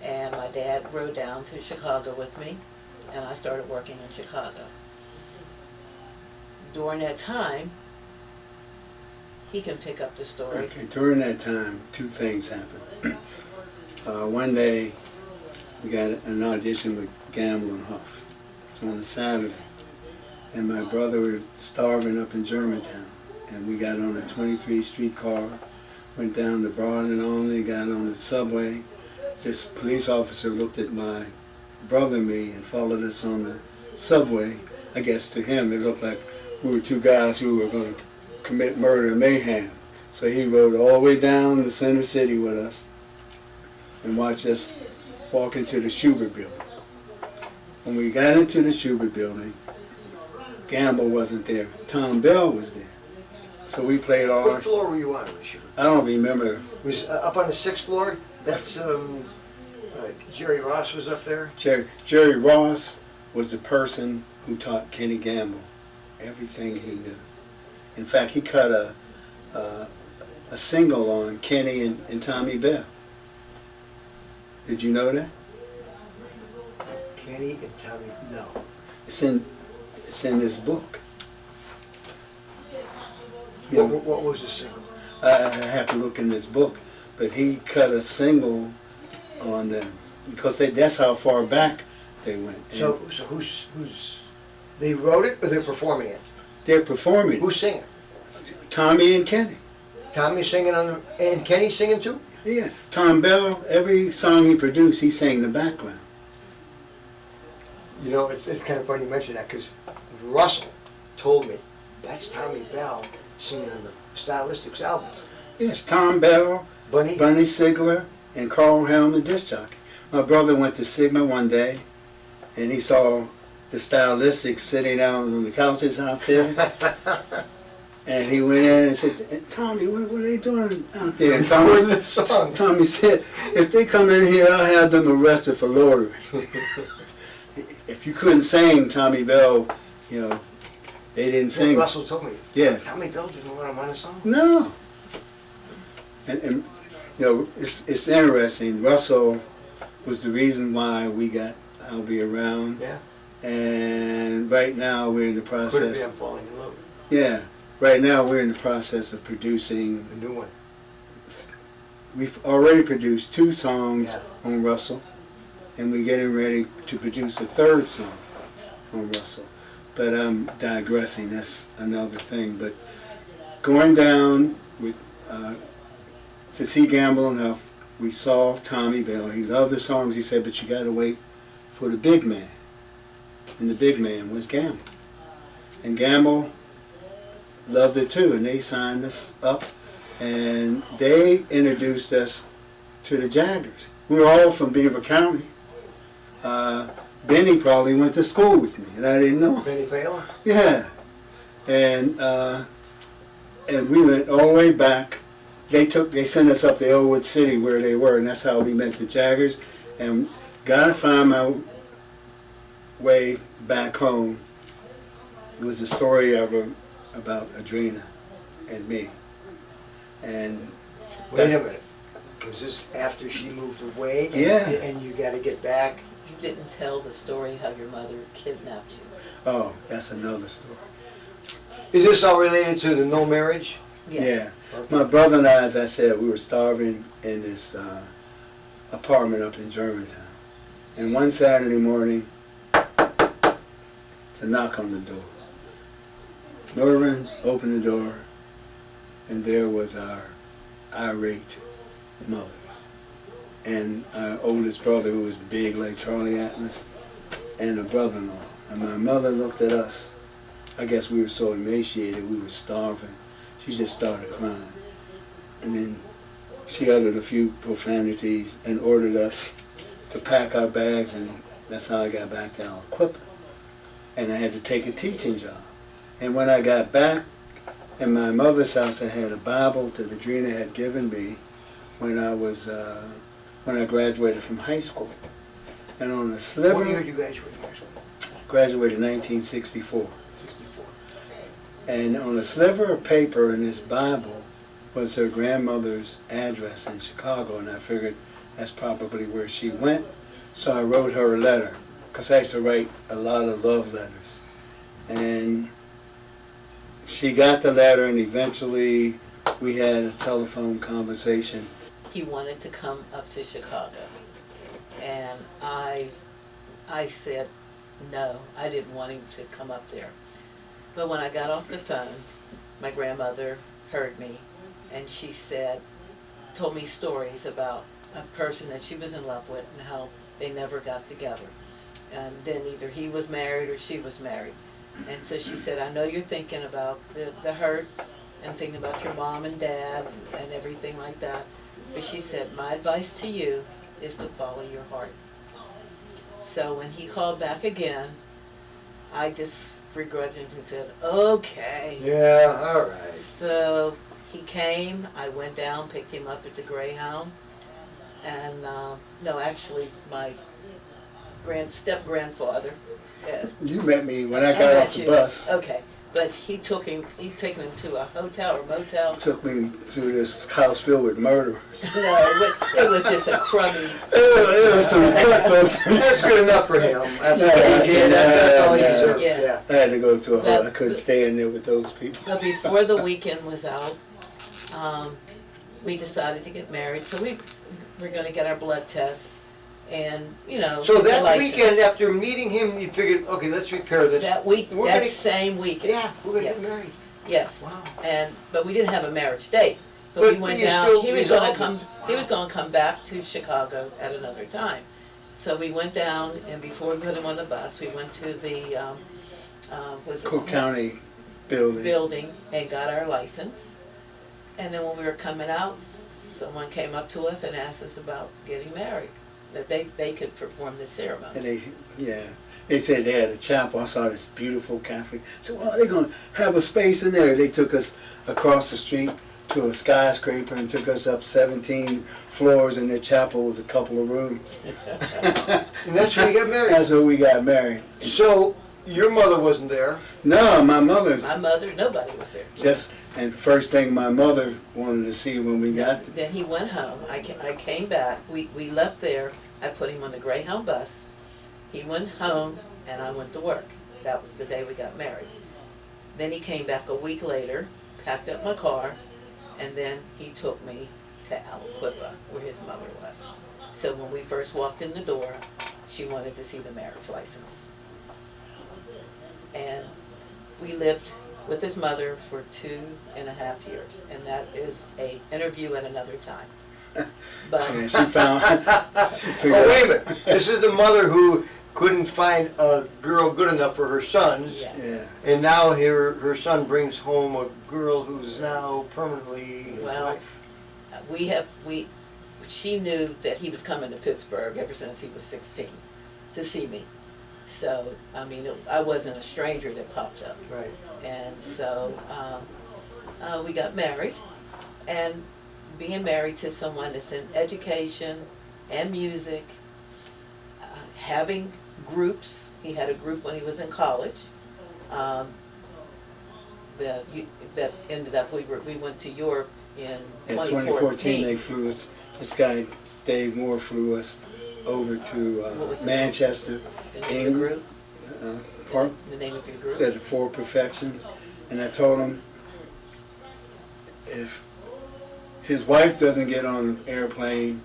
and my dad rode down to Chicago with me, and I started working in Chicago. During that time, he can pick up the story. Okay, during that time, 2 things happened. One day, we got an audition with Gamble and Huff. It's on a Saturday. And my brother was starving up in Germantown. And we got on a 23 streetcar, went down to Broad and Olney, got on the subway. This police officer looked at my brother and me and followed us on the subway. I guess to him it looked like we were 2 guys who were going to commit murder and mayhem. So he rode all the way down to Center City with us and watched us walk into the Schubert building. When we got into the Schubert building, Gamble wasn't there. Thom Bell was there. So we played all What our... floor were you on, Richard? I don't remember. Was up on the 6th floor? That's, Jerry Ross was up there? Jerry Ross was the person who taught Kenny Gamble everything he knew. In fact, he cut a single on Kenny and Tommy Bell. Did you know that? Kenny and Tommy, no. It's in this book. You know, What was the single? I have to look in this book, but he cut a single on them because that's how far back they went. And So who's, they wrote it or they're performing it? they're performing. Who's singing? Tommy and Kenny. Tommy singing on the, and Kenny singing too? Yeah, Thom Bell, every song he produced, he sang the background. You know, it's kind of funny you mention that because Russell told me that's Tommy Bell singing on the Stylistics album. Yes, Thom Bell, Bunny? Bunny Sigler, and Carl Helm, the disc jockey. My brother went to Sigma one day, and he saw the Stylistics sitting down on the couches out there. And he went in and said, Tommy, what are they doing out there? And Recording this song. Tommy said, if they come in here, I'll have them arrested for loitering. If you couldn't sing, Tommy Bell, you know, they didn't sing. Russell told me. Yeah. Tommy Bell didn't want him on a song? No. And you know, it's interesting. Russell was the reason why we got I'll be around. Yeah. And right now we're in the Could it be process. I'm falling in love? Yeah. Right now we're in the process of producing. The new one. We've already produced 2 songs Yeah. on Russell, and we're getting ready to produce a 3rd song on Russell. But I'm digressing. That's another thing. But going down with to see Gamble and Huff, we saw Thom Bell. He loved the songs. He said, but you got to wait for the big man. And the big man was Gamble. And Gamble loved it too, and they signed us up. And they introduced us to the Jaggers. We were all from Beaver County. Benny probably went to school with me, and I didn't know. Benny Taylor? Yeah. And we went all the way back. They sent us up to Elwood City where they were, and that's how we met the Jaggers. And gotta find my way back home was the story I wrote about Adrena and me. And Wait a minute. Was this after she moved away? Yeah. And you got to get back? You didn't tell the story how your mother kidnapped you. Oh, that's another story. Is this all related to the no marriage? Yeah. Okay. My brother and I, as I said, we were starving in this apartment up in Germantown. And one Saturday morning, it's a knock on the door. Mervin opened the door, and there was our irate mother. And our oldest brother, who was big like Charlie Atlas, and a brother-in-law. And my mother looked at us. I guess we were so emaciated, we were starving. She just started crying. And then she uttered a few profanities and ordered us to pack our bags, and that's how I got back to Aliquippa. And I had to take a teaching job. And when I got back in my mother's house, I had a Bible that Adrena had given me when I was when I graduated from high school. And on the sliver, What year did you graduate from high school? graduated in 1964. 64. And on a sliver of paper in this Bible was her grandmother's address in Chicago, and I figured that's probably where she went. So I wrote her a letter, because I used to write a lot of love letters. And she got the letter, and eventually we had a telephone conversation. He wanted to come up to Chicago, and I said no, I didn't want him to come up there. But when I got off the phone, my grandmother heard me, and she told me stories about a person that she was in love with and how they never got together. And then either he was married or she was married. And so she said, I know you're thinking about the hurt and thinking about your mom and dad and everything like that. But she said, my advice to you is to follow your heart. So when he called back again, I just begrudgingly said, okay. Yeah, all right. So he came, I went down, picked him up at the Greyhound, and no, actually my step-grandfather. You met me when I got off the bus. Okay, but he'd taken him to a hotel or motel. Took me to this house filled with murderers. No, it was just a crummy. It was some cutthroats. That's good enough for him. After Yeah, what he did, that's all he yeah, deserved. yeah. Yeah. I had to go to a hole. I But- couldn't stay in there with those people. But before the weekend was out, we decided to get married. So we were going to get our blood tests, and So get the that license. weekend, after meeting him, you figured, okay, let's repair this. That week, We're that gonna- same weekend. Yeah, we're gonna get Yes. married. Yes. Wow. But we didn't have a marriage date. But But we went you down. still He was going to resolved come. it. He was going to come back to Chicago at another time. So we went down, and before we put him on the bus, we went to the was it Cook County building. building and got our license. And then when we were coming out, someone came up to us and asked us about getting married, that they could perform the ceremony. And they said they had a chapel. I saw this beautiful Catholic. I said, well, they're going to have a space in there. They took us across the street to a skyscraper and took us up 17 floors, and their chapel was a couple of rooms. And that's where you got married. That's where we got married. So your mother wasn't there. No, my mother My mother, nobody was there. and the first thing my mother wanted to see when we got there. Then he went home. I came back. We left there. I put him on the Greyhound bus, He went home and I went to work. That was the day we got married. Then he came back a week later, packed up my car, and then he took me to Aliquippa, where his mother was. So when we first walked in the door, she wanted to see the marriage license. And we lived with his mother for 2.5 years, and that is an interview at another time. But And she found, she figured Oh, wait a out, minute. This is the mother who couldn't find a girl good enough for her sons. yes. yeah, And now her son brings home a girl who's now permanently his Well, wife. she knew that he was coming to Pittsburgh ever since he was 16 to see me. So, I mean, I wasn't a stranger that popped up. Right. And so we got married, and being married to someone that's in education and music, having groups. He had a group when he was in college. That ended up, we went to Europe in in 2014. 2014 they flew us, this guy, Dave Moore, flew us over to What was the Manchester, The name of the England, group? The name of your group? at the Four Perfections, and I told him if his wife doesn't get on an airplane,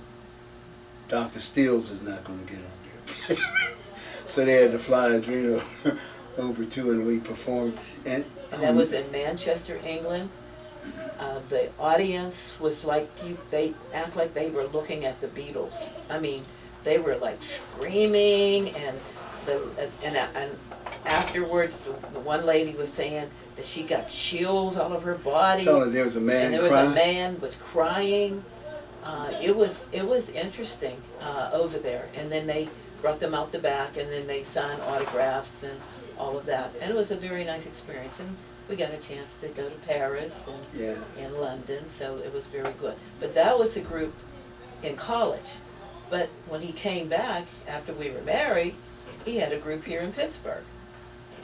Dr. Steals is not going to get on there. So they had to fly Adrena over to, and we performed. And That was in Manchester, England. The audience was like, they act like they were looking at the Beatles. I mean, they were like screaming, and afterwards, the one lady was saying that she got chills all over her body. Tell her there was a man And there was crying. a man was crying. It was interesting over there. And then they brought them out the back, and then they signed autographs and all of that. And it was a very nice experience. And we got a chance to go to Paris and Yeah. in London, so it was very good. But that was a group in college. But when he came back after we were married, he had a group here in Pittsburgh.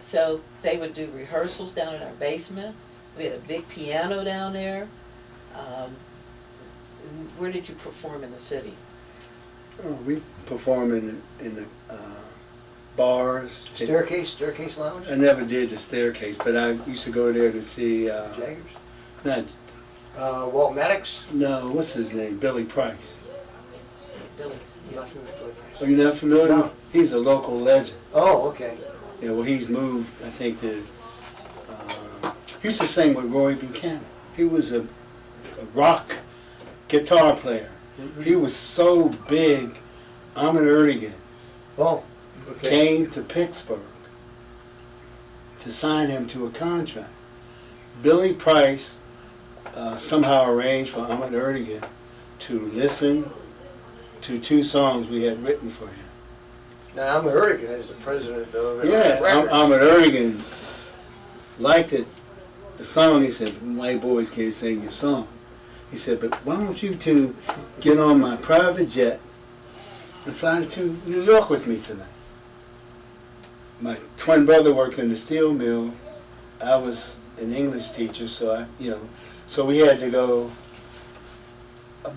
So they would do rehearsals down in our basement. We had a big piano down there. Where did you perform in the city? Oh, we perform in the bars. Staircase lounge? I never did the staircase, but I used to go there to see, Jaggers? not, Walt Maddox? no, what's his name, Billy Price. Billy? Nothing with Billy Price. Are you not familiar? No. He's a local legend. Oh, okay. Yeah, well, he's moved, I think, to, he used to sing with Roy Buchanan. He was a rock guitar player. He was so big, Ahmet Ertegun Oh, okay. came to Pittsburgh to sign him to a contract. Billy Price somehow arranged for Ahmet Ertegun to listen to 2 songs we had written for him. Now, I'm Ertegun as the president of Yeah, Records. Ahmet Ertegun liked it, the song. He said, "White boys can't sing your song." He said, "But why don't you two get on my private jet and fly to New York with me tonight?" My twin brother worked in the steel mill. I was an English teacher, so so we had to go.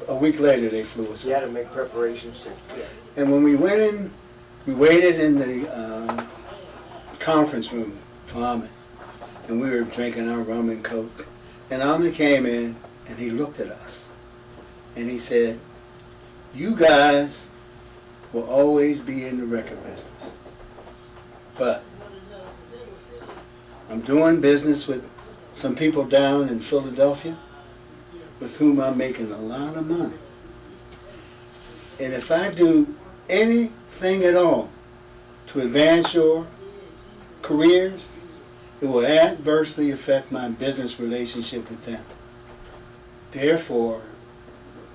A week later, they flew us. You had to make preparations. And when we went in, we waited in the conference room for Ahmet, and we were drinking our rum and coke. And Ahmet came in, and he looked at us, and he said, "You guys will always be in the record business, but I'm doing business with some people down in Philadelphia with whom I'm making a lot of money. And if I do anything at all to advance your careers, it will adversely affect my business relationship with them. Therefore,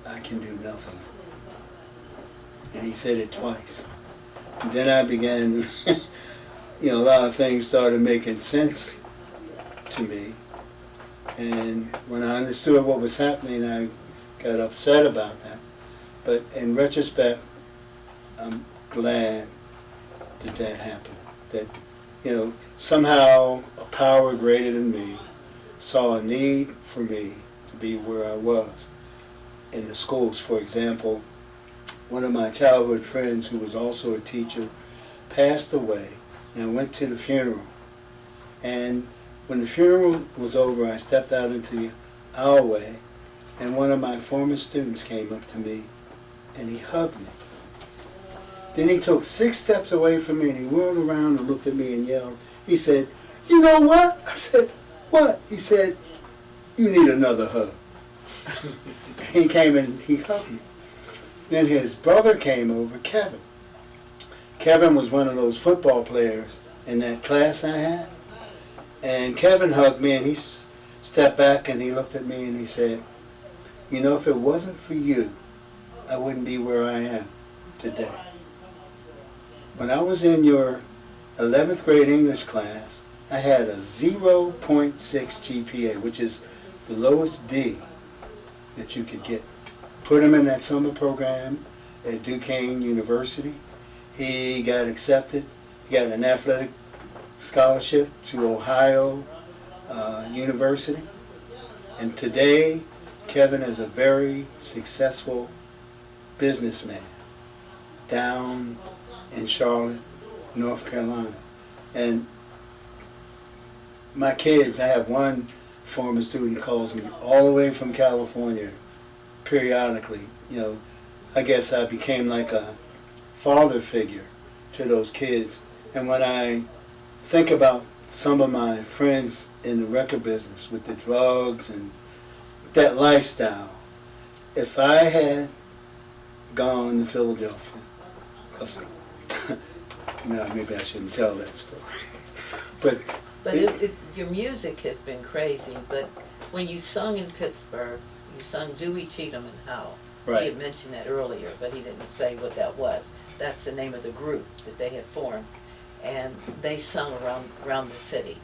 I can do nothing." And he said it twice. And then I began, a lot of things started making sense to me. And when I understood what was happening, I got upset about that. But in retrospect, I'm glad that that happened. That, somehow a power greater than me saw a need for me to be where I was. In the schools, for example, one of my childhood friends who was also a teacher passed away, and I went to the funeral. And when the funeral was over, I stepped out into the aisleway, and one of my former students came up to me, and he hugged me. Then he took 6 steps away from me, and he whirled around and looked at me and yelled. He said, "You know what?" I said, "What?" He said, "You need another hug." He came and he hugged me. Then his brother came over, Kevin. Kevin was one of those football players in that class I had. And Kevin hugged me, and he stepped back and he looked at me and he said, "You know, if it wasn't for you, I wouldn't be where I am today. When I was in your 11th grade English class, I had a 0.6 GPA, which is the lowest D that you could get. Put him in that summer program at Duquesne University. He got accepted. He got an athletic scholarship to Ohio University. And today, Kevin is a very successful businessman down in Charlotte, North Carolina. And my kids, I have one former student calls me all the way from California periodically. You know, I guess I became like a father figure to those kids. And when I think about some of my friends in the record business with the drugs and that lifestyle, if I had gone to Philadelphia, because no, maybe I shouldn't tell that story. But your music has been crazy, but when you sung in Pittsburgh, you sung Dewey, Cheatham, and Howe. Right. He had mentioned that earlier, but he didn't say what that was. That's the name of the group that they had formed, and they sung around the city.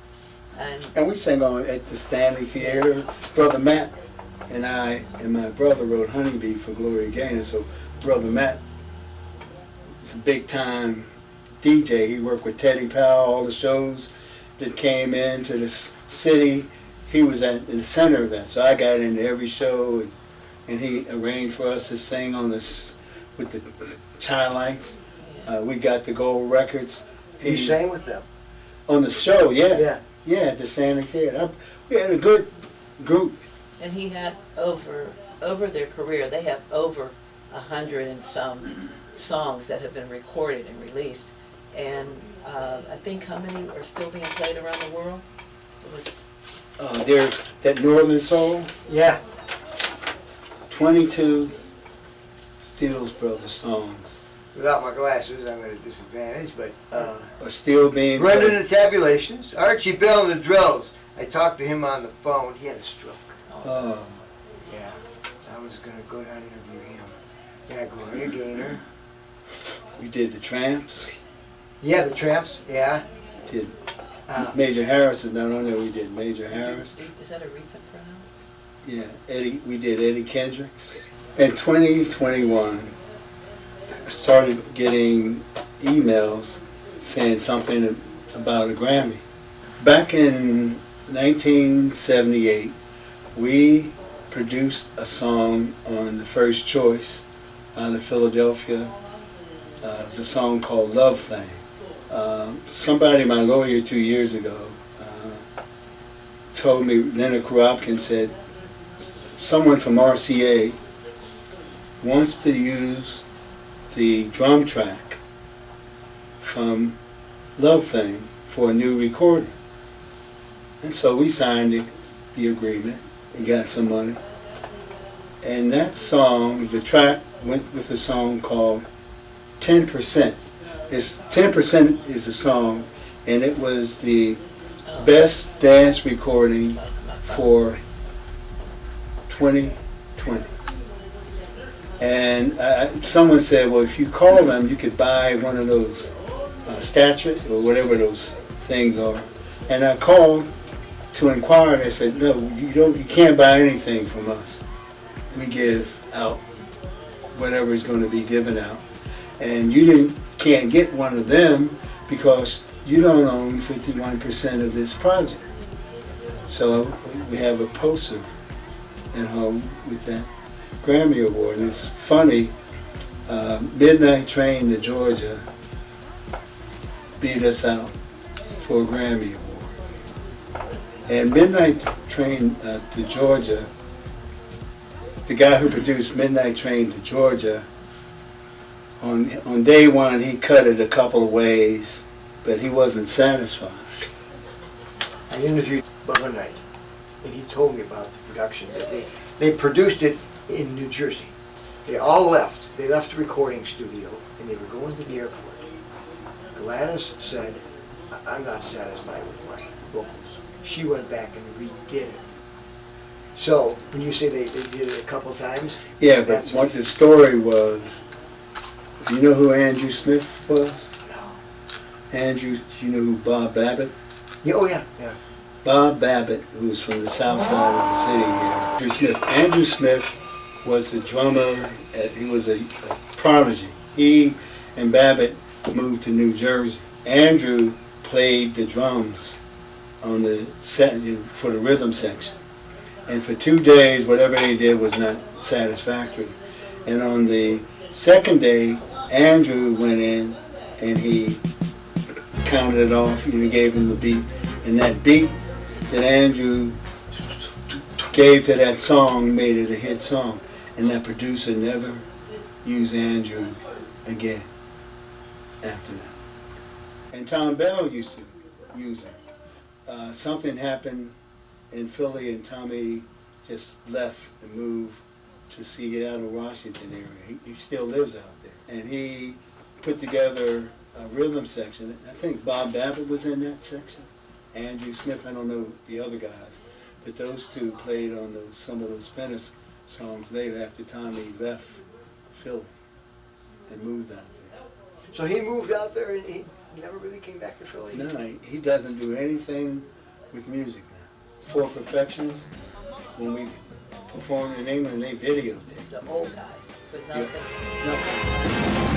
And we sang on at the Stanley Theater. Brother Matt and I and my brother wrote Honeybee for Gloria Gaynor. So Brother Matt is a big time DJ. He worked with Teddy Powell, all the shows that came into the city. He was in the center of that. So I got into every show, and he arranged for us to sing on this with the Child Lights. We got the gold records. You sang with them? On the show, yeah. Yeah. Yeah, at the Stanley Theater. We had a good group. And he had over their career, they have over 100 and some songs that have been recorded and released. And I think how many are still being played around the world? It was There's that Northern Soul. Yeah. 22 Steals Brothers songs Without my glasses, I'm at a disadvantage, but are still being Brendan played. the Tabulations, Archie Bell and the Drills. I talked to him on the phone. He had a stroke. Oh, Yeah. I was going to go down and interview him. Yeah, Gloria Gaynor. we did the Tramps. Yeah, the Tramps. Yeah. Did Major Harris is not on there. We did Major Harris. Is that a recent pronoun? Yeah, we did Eddie Kendricks. In 2021, I started getting emails saying something about a Grammy. Back in 1978, we produced a song on the First Choice out of Philadelphia. It was a song called Love Thing. Somebody, my lawyer 2 years ago, told me, Leonard Kropkin said, someone from RCA wants to use the drum track from Love Thing for a new recording. And so we signed the agreement and got some money. And that song, the track went with a song called 10%. 10% is the song, and it was the best dance recording for 2020. And someone said, well, if you call them, you could buy one of those statuette or whatever those things are. And I called to inquire, and they said, no, you can't buy anything from us. We give out whatever is going to be given out. And you can't get one of them because you don't own 51% of this project. So we have a poster at home with that Grammy Award. And it's funny, midnight train to Georgia, beat us out for a Grammy Award. And Midnight Train to Georgia, the guy who produced Midnight Train to Georgia, on day one he cut it a couple of ways, but he wasn't satisfied. I interviewed Bubba Knight, and he told me about the production. That they produced it in New Jersey. They all left. They left the recording studio, and they were going to the airport. Gladys said, I'm not satisfied with my vocals. She went back and redid it. So, when you say they did it a couple times? Yeah, but what the story was, do you know who Andrew Smith was? No. Andrew, you know who Bob Babbitt? Yeah, oh yeah, yeah. Bob Babbitt, who was from the south side of the city here. Andrew Smith was the drummer, he was a prodigy. He and Babbitt moved to New Jersey. Andrew played the drums on the set for the rhythm section. And for 2 days, whatever they did was not satisfactory. And on the second day, Andrew went in and he counted it off, gave him the beat. And that beat that Andrew gave to that song made it a hit song. And that producer never used Andrew again after that. And Thom Bell used to use him. Something happened in Philly and Tommy just left and moved to Seattle, Washington area. He still lives out there. And he put together a rhythm section. I think Bob Babbitt was in that section. Andrew Smith, I don't know the other guys, but those two played on some of those Spanish songs later after Tommy left Philly and moved out there. So he moved out there and he never really came back to Philly? No, he doesn't do anything with music now. For Perfections, when we performed in England, they videotaped. The old guys, but nothing. Yeah, nothing.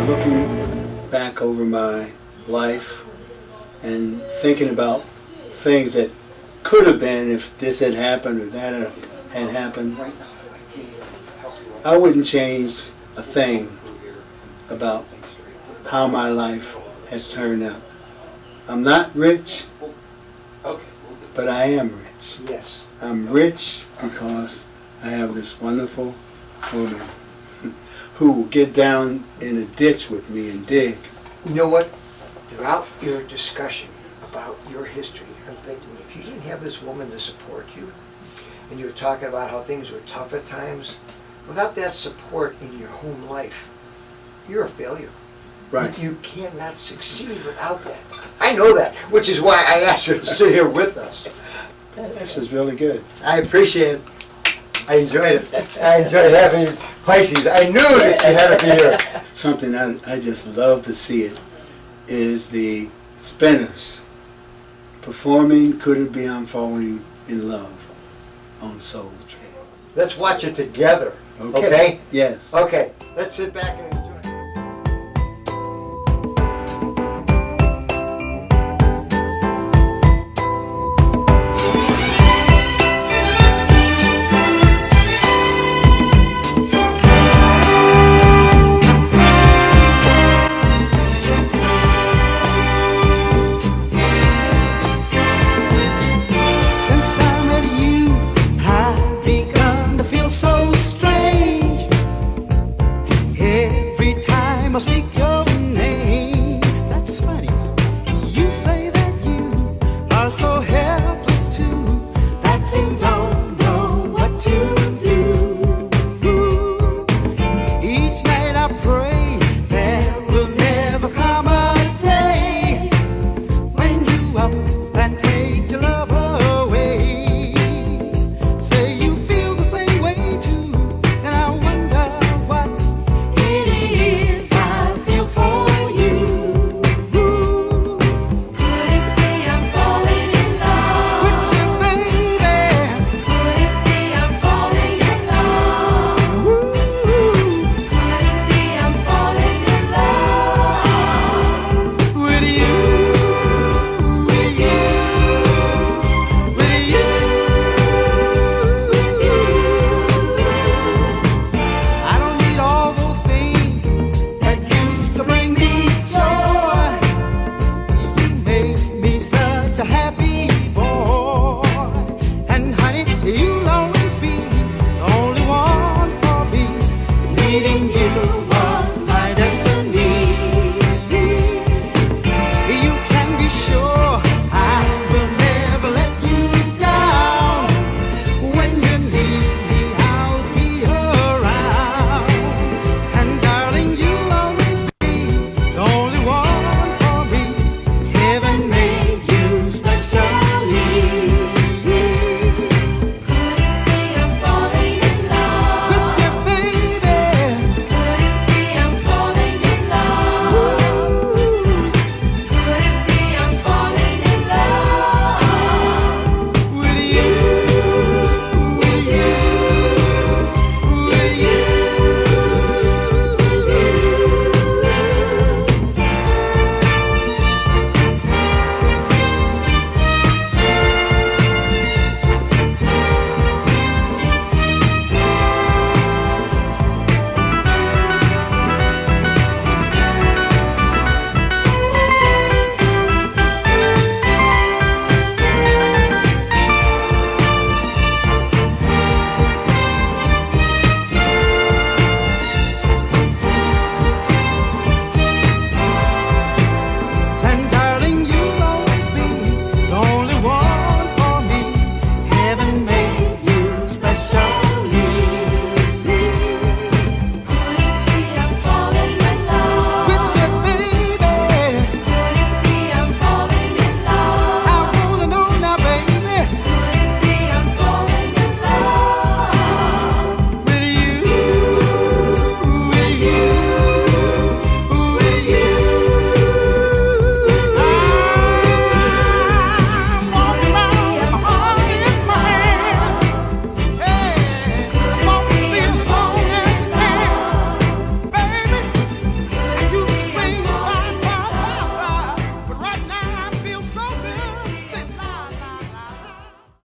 looking back over my life and thinking about things that could have been if this had happened or that had happened, I wouldn't change a thing about how my life has turned out. I'm not rich, but I am rich. Yes. I'm rich because I have this wonderful woman who will get down in a ditch with me and dig. You know what? Throughout your discussion about your history, I'm thinking, if you didn't have this woman to support you, and you were talking about how things were tough at times, without that support in your home life, you're a failure. Right. You cannot succeed without that. I know that, which is why I asked you to sit here with us. This is really good. I appreciate it. I enjoyed it. I enjoyed having you, Pisces. I knew that you had to be here. Something I just love to see it is the Spinners performing Could It Be I'm Falling in Love on Soul Train. Let's watch it together. Okay? Okay? Yes. Okay. Let's sit back and enjoy. Since I met you, I've begun to feel so strange. Every time I speak your